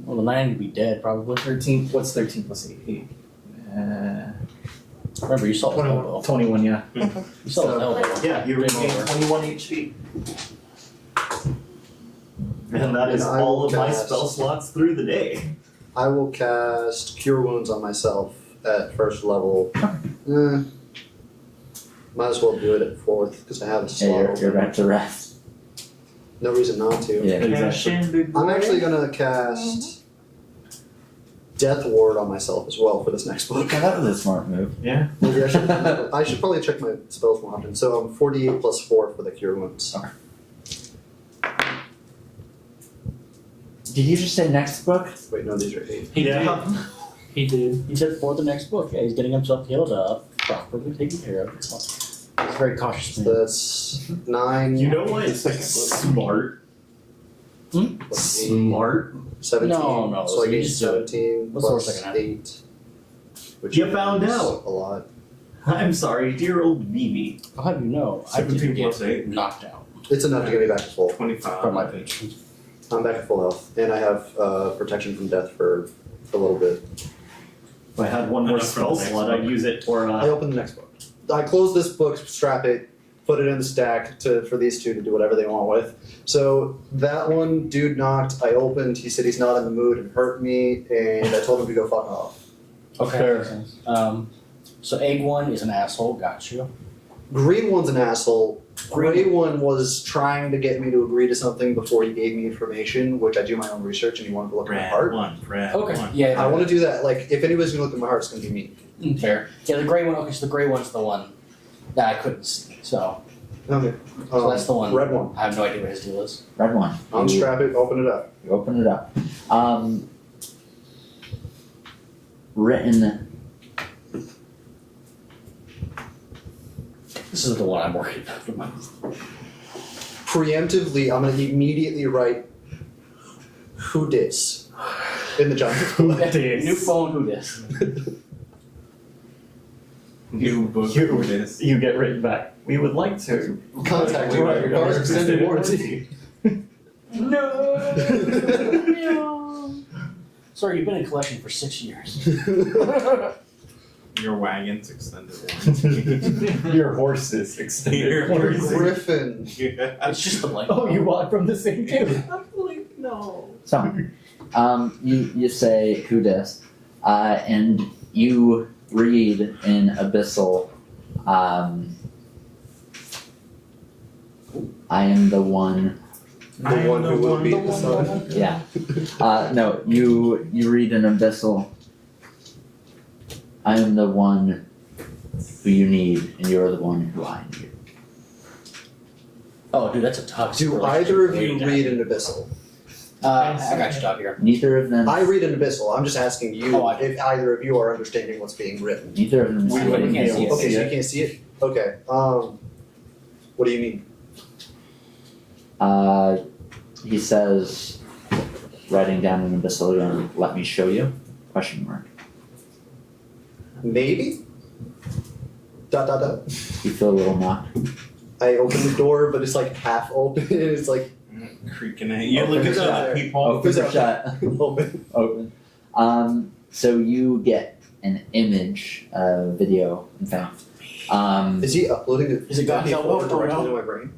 S9: Well, the 9 would be dead, probably.
S2: 13. What's 13 plus 8? 8.
S9: Remember, you saw his
S2: 21.
S9: elbow.
S2: 21, yeah.
S9: You saw his elbow.
S2: Yeah, you regain 21 HP. And that is
S8: And I
S2: all
S8: will
S2: of my
S8: cast-
S2: spell slots through the day.
S8: I will cast Cure Wounds on myself at first level. Might as well do it at 4th because I have a
S1: Yeah,
S8: slot.
S1: you're back to rest.
S8: No reason not to.
S1: Yeah.
S6: Cash in, big boy.
S8: I'm actually gonna cast
S4: Death Ward on myself as well for this next book.
S1: Okay, that was a smart move.
S2: Yeah.
S4: Maybe I should probably check my spells more often. So I'm 48 plus 4 for the cure wounds.
S1: Okay. Did you just say next book?
S4: Wait, no, these are 8.
S6: He did. He did.
S9: He said for the next book. Yeah, he's getting himself healed up, properly taken care of. It's fine. He's very cautious.
S4: So
S9: Man.
S4: that's 9.
S2: You know what? It's like smart.
S4: plus
S2: Smart.
S4: 17.
S9: No,
S4: So I
S9: you
S4: get
S9: just do it.
S4: 17
S9: What's the worst
S4: plus
S9: that can
S4: 8. Which
S2: You found
S4: is
S2: out.
S4: a lot.
S2: I'm sorry, dear old Mimi.
S9: I'll have you know, I
S3: 17
S9: did
S3: plus
S9: get
S3: 8.
S9: knocked out
S4: It's enough to get me back to full.
S3: 25.
S9: from my patient.
S4: I'm back at full health. And I have protection from death for a little bit.
S2: If I had one more
S3: Enough for
S2: spell
S3: the next
S2: slot,
S3: book.
S2: I'd use it for
S4: I open the next book. I close this book, strap it, put it in the stack for these two to do whatever they want with. So that one, dude knocked, I opened, he said he's not in the mood and hurt me, and I told him to go fuck off.
S9: Okay.
S2: Fair.
S9: So egg one is an asshole. Got you.
S4: Green one's an asshole. Gray one was trying to get me to agree to something before he gave me information, which I do my own research, and he wanted to look at my
S3: Red
S4: heart.
S3: one. Red
S9: Okay.
S3: one.
S9: Yeah.
S4: I want to do that. Like, if anybody's gonna look at my heart, it's gonna be me.
S9: Fair. Yeah, the gray one. Okay, so the gray one's the one that I couldn't see. So
S4: Okay.
S9: So that's the one.
S4: Red one.
S9: I have no idea what his deal is.
S1: Red one. You,
S4: Unstrap it, open it up.
S1: you open it up. Written.
S9: This is the one I'm worried about.
S4: Preemptively, I'm gonna immediately write who dis in the giant.
S9: New phone. Who this?
S3: New book
S2: You-
S3: for this.
S2: You get written back. We would like to
S4: Contact you.
S2: Right,
S4: Your car's extended warranty.
S9: No. Sorry, you've been in collection for 6 years.
S3: Your wagon's extended warranty.
S2: Your horses extended
S3: Your
S2: warranty.
S4: Griffin.
S3: Yeah.
S9: It's just the blank.
S2: Oh, you bought from the same dude.
S3: No.
S1: So, you say who dis, and you read in Abyssal, I am the one.
S4: The one who would beat the sun.
S1: Yeah. No, you read in Abyssal. I am the one who you need, and you're the one who I need.
S9: Oh, dude, that's a toxic.
S4: Do either of you
S9: relationship.
S4: read an abyssal?
S9: I got you, dog here.
S1: Neither of them.
S4: I read an abyssal. I'm just asking you
S9: Oh, I do.
S4: if either of you are understanding what's being written.
S1: Neither of them.
S2: We
S1: see
S2: wouldn't
S1: it.
S2: be able to
S4: Okay,
S2: see
S4: so
S2: it.
S4: you can't see it? Okay. What do you mean?
S1: He says, writing down in Abyssal again, let me show you? Question mark.
S4: Maybe? Dot dot dot.
S1: You feel a little knocked.
S4: I open the door, but it's like half open. It's like
S3: Creaking it. You
S1: Open
S3: look at
S4: it
S3: the
S4: up.
S3: people.
S1: Open
S4: who's
S1: or
S4: out
S1: shut?
S4: open.
S1: Open. So you get an image, video, in fact.
S4: Is he uploading it?
S9: Is it God's elbow or
S4: directly
S9: no?
S4: to my brain?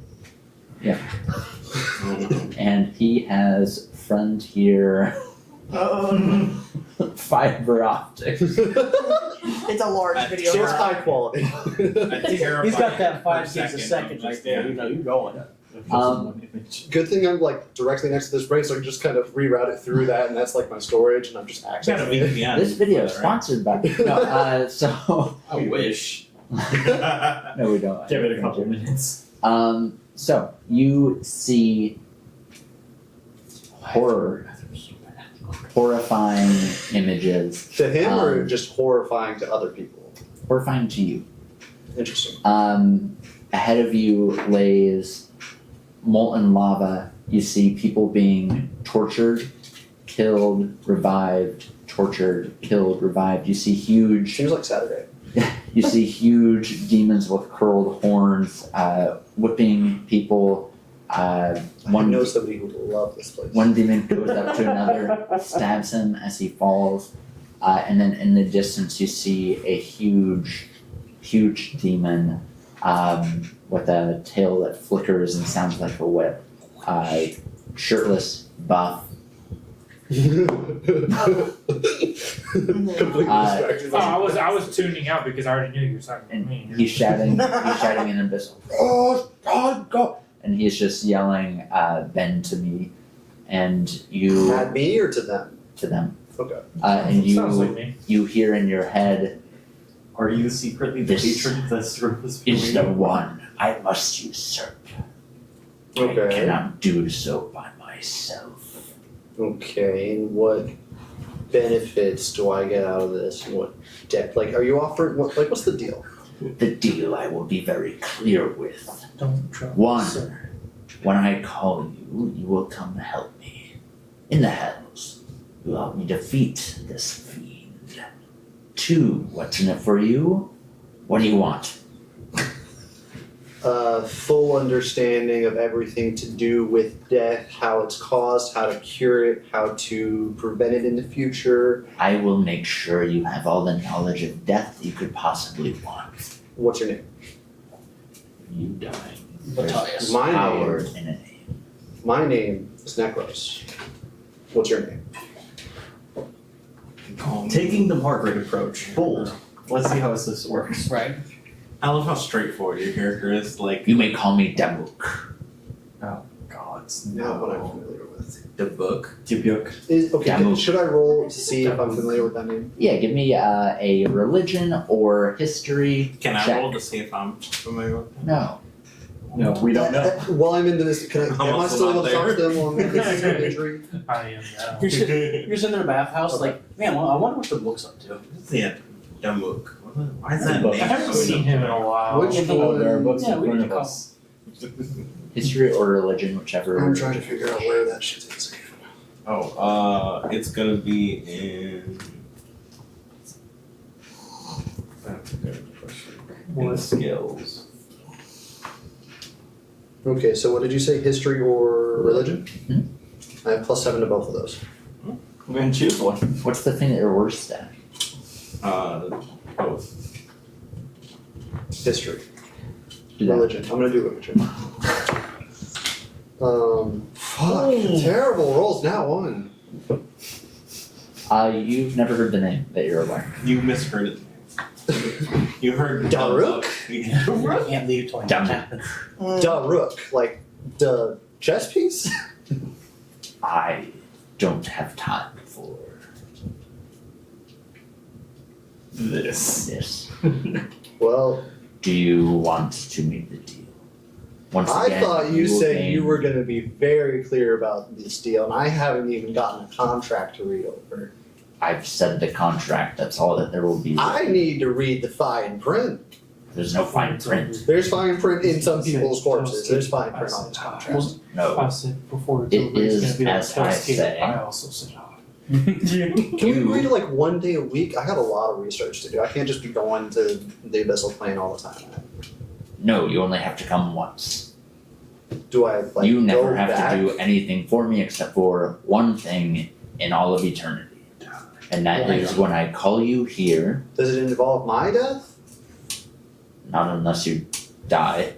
S1: And he has Frontier fiber optics.
S5: It's a large video.
S4: So it's
S5: file.
S4: high quality.
S9: He's got that 5 gigs a second right there. You know, you going.
S4: Good thing I'm like directly next to this brain, so I can just kind of reroute it through that, and that's like my storage, and I'm just
S3: Got a
S4: accessing it.
S3: VPN.
S1: This video is
S3: Right?
S1: sponsored by. No, so.
S2: I wish.
S1: No, we don't.
S2: Give it a couple minutes.
S1: So you see horrifying images,
S4: To him, or
S1: Um,
S4: just horrifying to other people?
S1: horrifying to you.
S4: Interesting.
S1: Ahead of you lays molten lava. You see people being tortured, killed, revived, tortured, killed, revived. You see huge.
S4: Seems like Saturday.
S1: You see huge demons with curled horns, whipping people.
S4: I
S1: One
S4: know somebody who would love this place.
S1: One demon goes up to another, stabs him as he falls, and then in the distance you see a huge demon with a tail that flickers and sounds like a whip. Shirtless, buff.
S4: Completely distracted.
S6: I was tuning out because I already knew you were talking about
S1: And
S6: me.
S1: he's shouting in Abyssal, "Oh, God, God!" And he's just yelling, "Bend to me," and you
S4: At me or to them?
S1: to them.
S4: Okay.
S1: And
S6: Sounds like
S1: you
S6: me.
S1: you hear in your head,
S2: Are you secretly the
S1: This
S2: patron that's was
S1: is the one I must usurp. I
S4: Okay.
S1: cannot do so by myself.
S4: Okay, and what benefits do I get out of this? And what debt? Like, are you offering what's the deal?
S1: The deal I will be very clear with.
S6: Don't drop
S1: One,
S6: sir.
S1: when I call you, you will come help me. In the hells, you will help me defeat this fiend. 2, what's in it for you? What do you want?
S4: Full understanding of everything to do with death, how it's caused, how to cure it, how to prevent it in the future.
S1: I will make sure you have all the knowledge of death you could possibly want.
S4: What's your name?
S1: You dying.
S9: Matthias.
S4: My
S1: Power
S4: name.
S1: in a name.
S4: My name is Necros. What's your name?
S2: taking the Margaret approach. Bold. Let's see how this works.
S9: Right.
S3: I love how straightforward your character is. Like
S1: You may call me Damuk.
S2: Gods,
S4: Not what I'm
S2: no.
S4: familiar with.
S3: the book.
S2: Tibyuk.
S4: Okay, should I roll to see if I'm familiar with that name?
S1: Yeah, give me a religion or history
S3: Can I
S1: check.
S3: roll to see if I'm familiar with that?
S1: No.
S2: No, we don't know.
S4: While I'm into this, am I
S3: also
S4: still able
S3: not
S4: to talk to
S3: there.
S4: them while I'm in this injury?
S6: I am now.
S9: You're sitting in a bathhouse,
S4: Okay.
S9: like, man, well, I wonder what the book's up to.
S3: Yeah, Damuk. Why is that
S2: Book.
S3: name
S6: I haven't
S3: so
S6: seen him in a while.
S4: Which
S9: Oh, there are
S4: one?
S9: books
S7: Yeah,
S9: in
S7: we
S9: front
S7: need
S9: of
S7: to
S9: us.
S1: History or religion, whichever.
S4: I'm trying to figure out where that shit is.
S3: It's gonna be in. That's a good question. In the skills.
S4: Okay, so what did you say? History or religion?
S1: Mhm.
S4: I have +7 to both of those.
S2: I'm gonna choose one.
S1: What's the thing that you're worst at?
S3: Both.
S4: History.
S1: Do that.
S4: Religion. I'm gonna do religion. Fuck. Terrible rolls. Now one.
S1: You've never heard the name that you're aware.
S3: You misheard it. You heard
S4: Daruk?
S3: Yeah.
S9: You can't leave till
S1: Damn
S9: happens.
S4: Da rook, like the chess piece.
S1: I don't have time for
S2: This.
S1: this.
S4: Well,
S1: Do you want to make the deal? Once
S4: I
S1: again,
S4: thought you
S1: will
S4: said
S1: gain-
S4: you were going to be very clear about this deal, and I haven't even gotten a contract to read over.
S1: I've said the contract. That's all that there will be.
S4: I need to read the fine print.
S1: There's no fine print.
S4: There's fine print in some people's corpses. There's fine print on this contract.
S1: No.
S6: I said before it's
S1: It
S6: over, it's
S1: is
S6: gonna be like
S1: as I
S6: Hell's Gate.
S1: say.
S6: I also said
S4: Can we agree to like one day a week? I got a lot of research to do. I can't just be going to the Abyssal Plane all the time.
S1: No, you only have to come once.
S4: Do I like
S1: You never
S4: go
S1: have
S4: back?
S1: to do anything for me except for one thing in all of eternity. And that is when I call you here,
S4: Does it involve my death?
S1: not unless you die,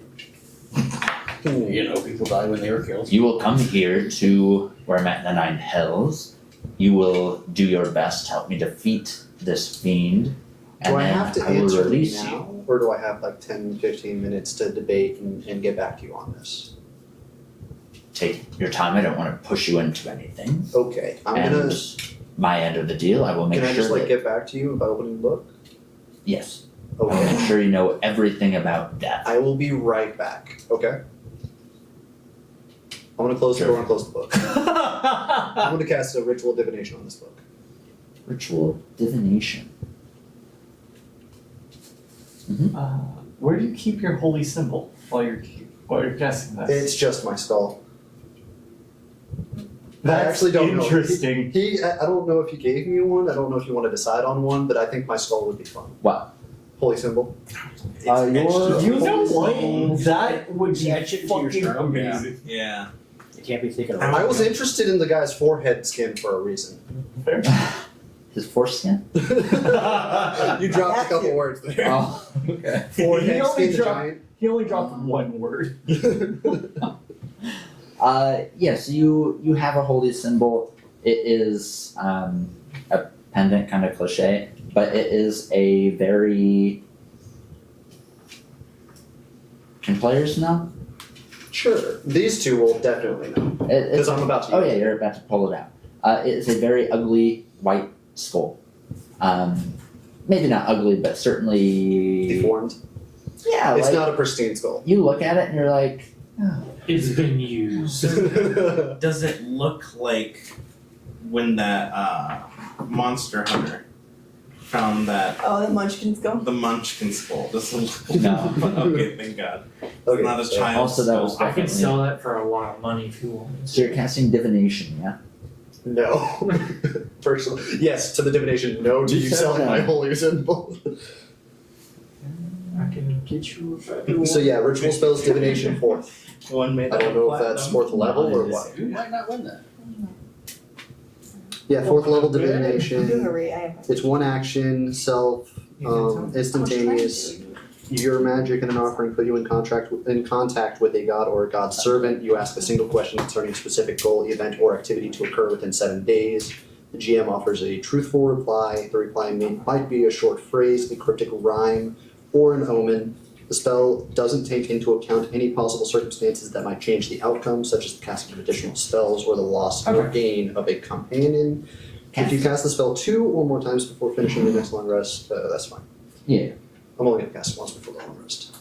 S9: You know, people die when they were killed.
S1: you will come here to where I'm at in the Nine Hells. You will do your best to help me defeat this fiend. And
S4: Do I
S1: then
S4: have to
S1: I will
S4: answer
S1: release
S4: now?
S1: you.
S4: Or do I have like 10, 15 minutes to debate and get back to you on this?
S1: Take your time, I don't want to push you into anything.
S4: Okay, I'm
S1: And
S4: gonna.
S1: my end of the deal, I will make
S4: Can I
S1: sure
S4: just like
S1: that,
S4: get back to you by opening the book?
S1: yes, I will
S4: Okay.
S1: make sure you know everything about death.
S4: I will be right back. Okay. I'm gonna close the door and close the book. I'm gonna cast a ritual divination on this book.
S1: Ritual divination.
S2: Where do you keep your holy symbol while you're casting this?
S4: It's just my skull.
S2: That's
S4: I actually don't know.
S2: interesting.
S4: I don't know if he gave me one. I don't know if you want to decide on one, but I think my skull would be fun.
S1: What?
S4: Holy symbol.
S3: It's
S1: your-
S3: etched.
S2: You know
S9: Holy
S2: what? That would be
S9: Etch it to your
S2: fucking
S9: sternum, yeah.
S2: amazing.
S3: Yeah.
S9: It can't be taken away.
S4: I was interested in the guy's forehead skin for a reason.
S1: His foreskin?
S4: You dropped a couple words there.
S1: Oh, okay.
S4: Forehead
S2: He only
S4: skin
S2: dropped-
S4: giant.
S2: He only dropped one word.
S1: Yes, you have a holy symbol. It is a pendant, kind of cliche, but it is a very. Can players know?
S4: Sure. These two will definitely know.
S1: It's
S4: Because I'm about to
S1: Oh
S4: use
S1: yeah,
S4: it.
S1: you're about to pull it out. It is a very ugly white skull. Maybe not ugly, but certainly
S4: Deformed.
S1: yeah.
S4: It's
S1: like,
S4: not a pristine skull.
S1: you look at it and you're like,
S6: It's been used.
S3: Does it look like when that monster hunter found that
S5: Oh, the munchkins go.
S3: the munchkin skull? Does it look
S1: No.
S3: okay, thank God.
S4: Okay,
S3: Not a
S4: so-
S3: child
S1: Also, that
S3: skull.
S1: was
S6: I can
S1: definitely-
S6: sell that for a lot of money if you want me
S1: so you're
S6: to.
S1: casting divination, yeah?
S4: No. Personally, yes to the divination. No to
S1: You
S4: you
S1: said
S4: selling
S1: no.
S4: my holy symbol.
S6: I can get you a better
S4: So yeah, ritual spells divination 4th.
S3: One made
S4: I don't
S3: out of
S4: know if that's
S3: platinum.
S4: 4th level or what.
S9: You might not win that.
S4: Yeah, 4th level
S5: I'm doing
S4: divination.
S5: a read. I am.
S4: It's one action, self, instantaneous. Your magic and an offering put you in contact with a god or a god's servant. You ask a single question concerning a specific goal, event, or activity to occur within 7 days. The GM offers a truthful reply. The reply might be a short phrase, a cryptic rhyme, or an omen. The spell doesn't take into account any possible circumstances that might change the outcome, such as the casting of additional spells or the loss or gain of a companion. If you cast the spell 2 or more times before finishing your next long rest, that's fine.
S1: Yeah.
S4: I'm only gonna cast it once before the long rest.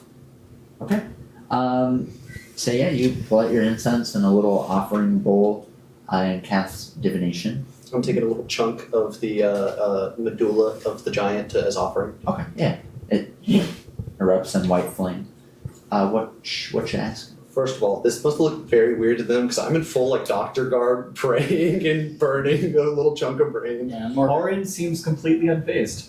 S1: So yeah, you pull out your incense and a little offering bowl and cast divination.
S4: I'm taking a little chunk of the medulla of the giant as offering.
S1: Okay, yeah. It erupts in white flame. What you ask?
S4: First of all, this must look very weird to them because I'm in full like doctor garb, praying and burning a little chunk of brain.
S9: Yeah, Margaret,
S2: Orin seems completely unfazed.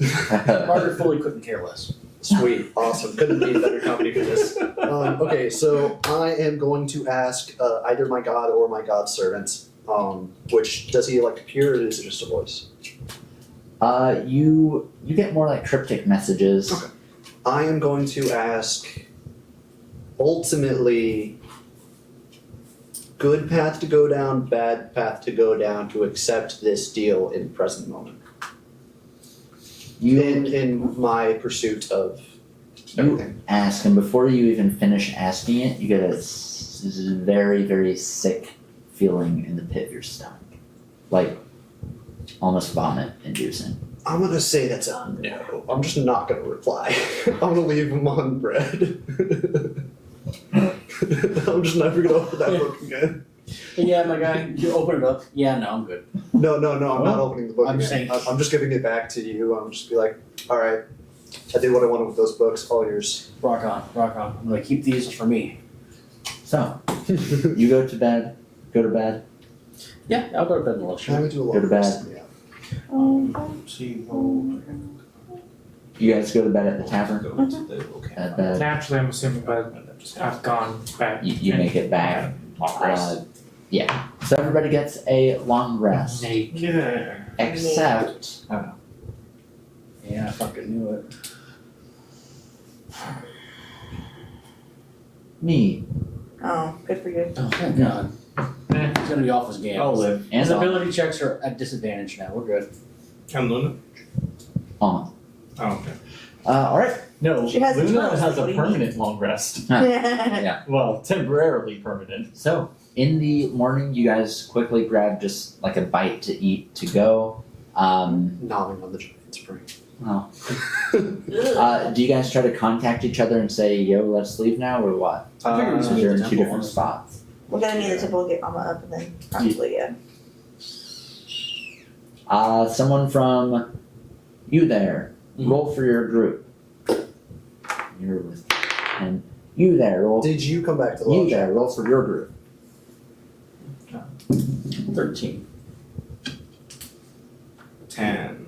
S9: Margaret fully couldn't care less.
S4: Sweet, awesome. Couldn't be better company for this. Okay, so I am going to ask either my god or my god's servant. Which does he like appear, or is it just a voice?
S1: You get more like cryptic messages.
S4: Okay. I am going to ask. Ultimately, good path to go down, bad path to go down to accept this deal in the present moment.
S1: You
S4: In my pursuit of everything.
S1: ask, and before you even finish asking it, you get a very, very sick feeling in the pit of your stomach. Like almost vomit inducing.
S4: I'm gonna say that's a no. I'm just not gonna reply. I'm gonna leave him on bread. I'm just never gonna open that book again.
S9: But yeah, my guy, you open it up. Yeah, no, I'm good.
S4: No, I'm not opening the book
S9: I'm
S4: again.
S9: saying-
S4: I'm just giving it back to you. I'm just be like, all right, I did what I wanted with those books. All yours.
S9: Rock on, rock on. I'm gonna keep these for me.
S1: So you go to bed. Go to bed.
S9: Yeah, I'll go to bed in a little
S4: Can
S9: shit.
S4: we do a
S1: Go to
S4: long
S1: bed.
S4: rest? Yeah.
S1: You guys go to bed at the tavern.
S3: Go to the okay.
S1: At the,
S6: Naturally, I'm assuming, but I've gone back.
S1: you make it back.
S6: Long rest.
S1: Yeah. So everybody gets a long rest,
S6: Naked.
S1: except
S9: Yeah, I fucking knew it.
S1: me.
S5: Oh, good for you.
S9: Oh, thank God.
S6: Eh,
S9: He's gonna be off his game.
S2: I'll live.
S1: And
S9: His ability checks are at disadvantage now. We're good.
S3: Can Luna?
S1: Alma.
S3: Oh, okay.
S1: All right.
S2: No,
S5: She has
S2: Luna
S5: eternals,
S2: has
S5: what
S2: a
S5: do you mean?
S2: permanent long rest.
S5: Yeah.
S2: Well, temporarily permanent.
S1: So in the morning, you guys quickly grab just like a bite to eat to go.
S4: Gnawing on the giant's brain.
S1: Do you guys try to contact each other and say, "Yo, let's leave now," or what?
S9: I figured we
S1: Because
S9: should
S1: you're
S9: meet
S1: in
S9: the
S1: two
S9: temple
S1: different
S9: first.
S1: spots.
S5: We're gonna need the temple to get Alma up and then probably, yeah.
S1: Someone from you there,
S9: Mhm.
S1: roll for your group. You're with, and you there, roll.
S4: Did you come back to the
S1: You
S4: lodge?
S1: there, roll for your group.
S9: 13.
S3: 10.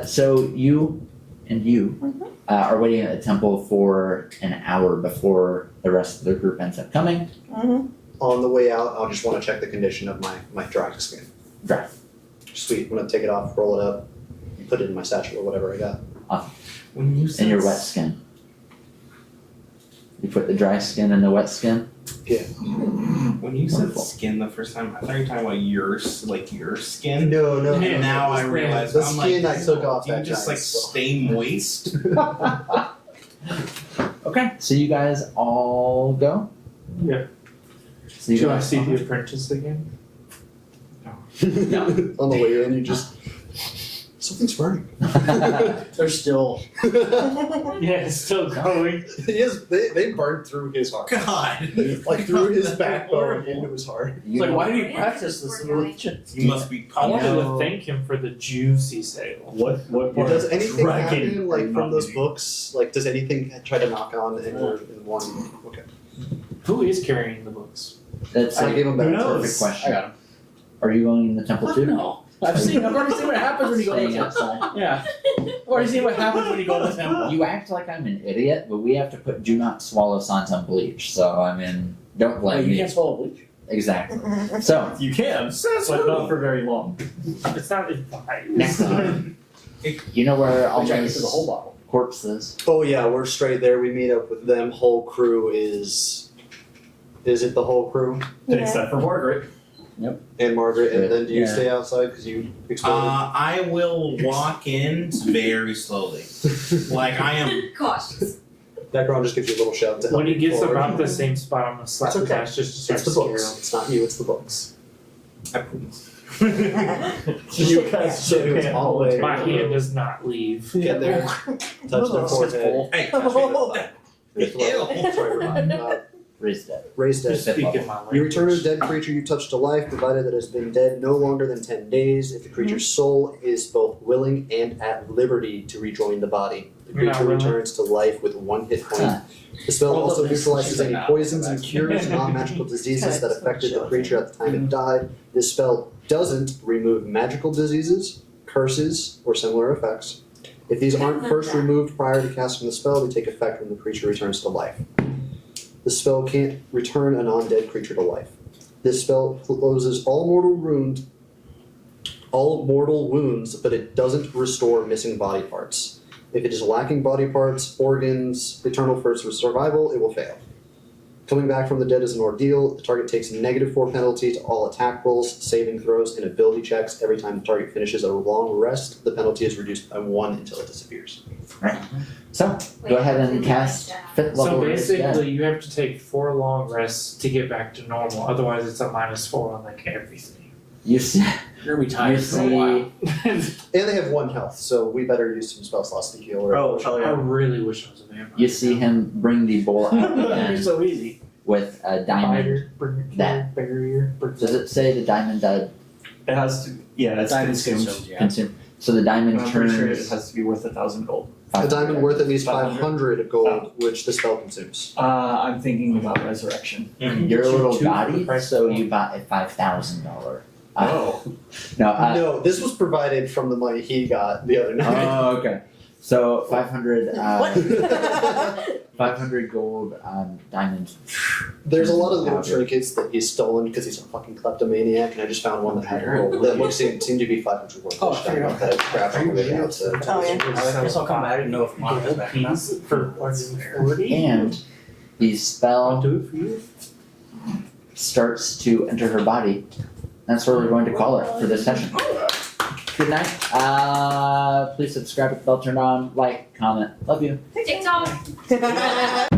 S1: So you and you are waiting at the temple for an hour before the rest of the group ends up coming.
S5: Mm-hmm.
S4: On the way out, I'll just want to check the condition of my dry skin.
S1: Dry.
S4: Sweet. I'm gonna take it off, roll it up, and put it in my satchel or whatever I got.
S3: When you
S1: In
S3: said
S1: your wet skin. You put the dry skin in the wet skin.
S3: When you said
S1: Wonderful.
S3: skin the first time, I thought you were talking about your skin.
S4: No.
S3: And now I realize
S4: The
S3: I'm
S4: skin
S3: like,
S4: I took off
S3: do you
S4: that
S3: just like
S4: giant skull.
S3: stay moist?
S1: Okay. So you guys all go.
S6: Yeah.
S1: So you
S6: Do I
S1: guys
S6: see
S1: all-
S6: the apprentice again?
S1: No.
S4: On the way in, you just something's burning.
S9: They're still.
S6: Yeah, it's still going.
S4: They burned through his heart.
S3: God.
S4: Like through his
S3: That's
S4: backbone
S3: horrible.
S4: into his heart.
S9: It's like, why did you practice this religion?
S3: You must be
S6: I wanted to
S2: No.
S6: thank him for the juicy sale.
S2: What
S4: Does anything
S2: dragon
S4: happen like
S2: are
S4: from
S2: you
S4: those
S2: not
S4: books? Like, does anything try to knock on in one? Okay,
S6: Who is carrying the books?
S1: That's
S4: I
S1: a
S4: gave him back.
S2: Who
S4: to
S2: knows?
S1: perfect
S9: I
S1: question.
S9: got him.
S1: Are you going in the temple too?
S9: No. I've already seen what happens when you go to
S1: Staying
S9: the temple.
S1: outside.
S9: Yeah. I've already seen what happens when you go to the temple.
S1: You act like I'm an idiot, but we have to put do not swallow signs on bleach. So I mean, don't
S9: Wait,
S1: blame
S9: you
S1: me.
S9: can't swallow bleach?
S1: Exactly. So
S2: You can, but not for very long.
S6: It's not advised.
S1: next time, you know where
S9: I'll check it
S1: Alma's
S9: through the whole bottle.
S1: corpse is?
S4: Oh yeah, we're straight there. We meet up with them. Whole crew is. Is it the whole crew
S2: Except for Margaret.
S4: and Margaret? And then do you
S9: Yeah.
S4: stay outside because you exploded?
S3: I will walk in very slowly. Like I am.
S10: Cautious.
S4: Necron just gives you a little shout to help
S6: When he
S4: you
S6: gets
S4: forward.
S6: about the same spot, I'm gonna slap
S4: It's
S6: his
S4: okay.
S6: ass just to start
S4: It's the
S6: to scare
S4: books.
S6: him.
S4: It's not you. It's the books.
S3: I promise.
S2: You cast
S4: So it's
S2: hand
S4: all the way-
S6: My hand does not leave.
S4: Get there. Touch their forehead.
S3: Hey, touch me. Ew.
S4: Sorry,
S1: Raised dead.
S4: raised dead.
S1: Fifth
S6: Speak
S1: level.
S6: in my
S4: You return a
S6: language.
S4: dead creature you touch to life, provided that it has been dead no longer than 10 days. If the creature's soul is both willing and at liberty to rejoin the body, the
S6: You're not
S4: creature
S6: willing?
S4: returns to life with 1 hit point.
S1: Huh.
S4: The spell
S9: All
S4: also
S9: of this,
S4: neutralizes
S9: she's like,
S4: any
S9: nah,
S4: poisons
S9: come
S4: and
S9: back.
S4: cures non-magical diseases that affected the creature at the time it died. This spell doesn't remove magical diseases, curses, or similar effects. If these aren't first removed prior to casting the spell, they take effect when the creature returns to life. The spell can't return a non-dead creature to life. This spell closes all mortal wounds, but it doesn't restore missing body parts. If it is lacking body parts, organs, eternal first for survival, it will fail. Coming back from the dead is an ordeal. The target takes -4 penalty to all attack rolls, saving throws, and ability checks. Every time the target finishes a long rest, the penalty is reduced by 1 until it disappears.
S1: So go ahead and cast fifth
S6: So
S1: level raised dead.
S6: basically, you have to take 4 long rests to get back to normal. Otherwise, it's a -4 on like everything.
S1: You see,
S9: You're gonna be tired
S1: you
S9: for a while.
S1: see
S4: And they have 1 health, so we better use some spell slots to heal. Or
S2: Oh,
S6: I really wish I was a vampire.
S1: you see him bring the bowl out
S9: You're
S1: again
S9: so easy.
S1: with a diamond.
S6: Spider, bring it to
S1: That-
S6: the barrier. bring
S1: Does it say the diamond
S2: It has to. Yeah, it's
S9: Diamond's
S2: consumed.
S9: consumed, yeah.
S1: consumed? So the diamond
S2: I'm pretty sure it
S1: turns.
S2: has to be worth 1,000 gold.
S4: a diamond worth at least
S2: 500.
S4: 500 gold, which the spell consumes.
S2: I'm thinking about resurrection.
S1: You're a little
S6: Two for the
S1: gaudy,
S6: price
S1: so
S6: of
S1: you bought a $5,000.
S2: Oh.
S1: No.
S4: No, this was provided from the money he got the other night.
S1: Oh, okay. So 500.
S5: What?
S1: 500 gold diamond.
S4: There's a lot of little
S1: Powder.
S4: trinkets that he's stolen because he's a fucking kleptomaniac, and I just found one that had that looks seemed to be 500 worth.
S9: Oh,
S4: I
S9: figured out.
S4: that crap on the way out. So
S5: Oh, yeah.
S9: I guess I'll come back. I didn't know if Monica's back or not.
S6: Piece for 140.
S1: And the
S6: I'll
S1: spell
S6: do it for you.
S1: starts to enter her body. That's where we're going to call it for this session. Good night. Please subscribe with the bell turned on, like, comment. Love you.
S10: TikTok.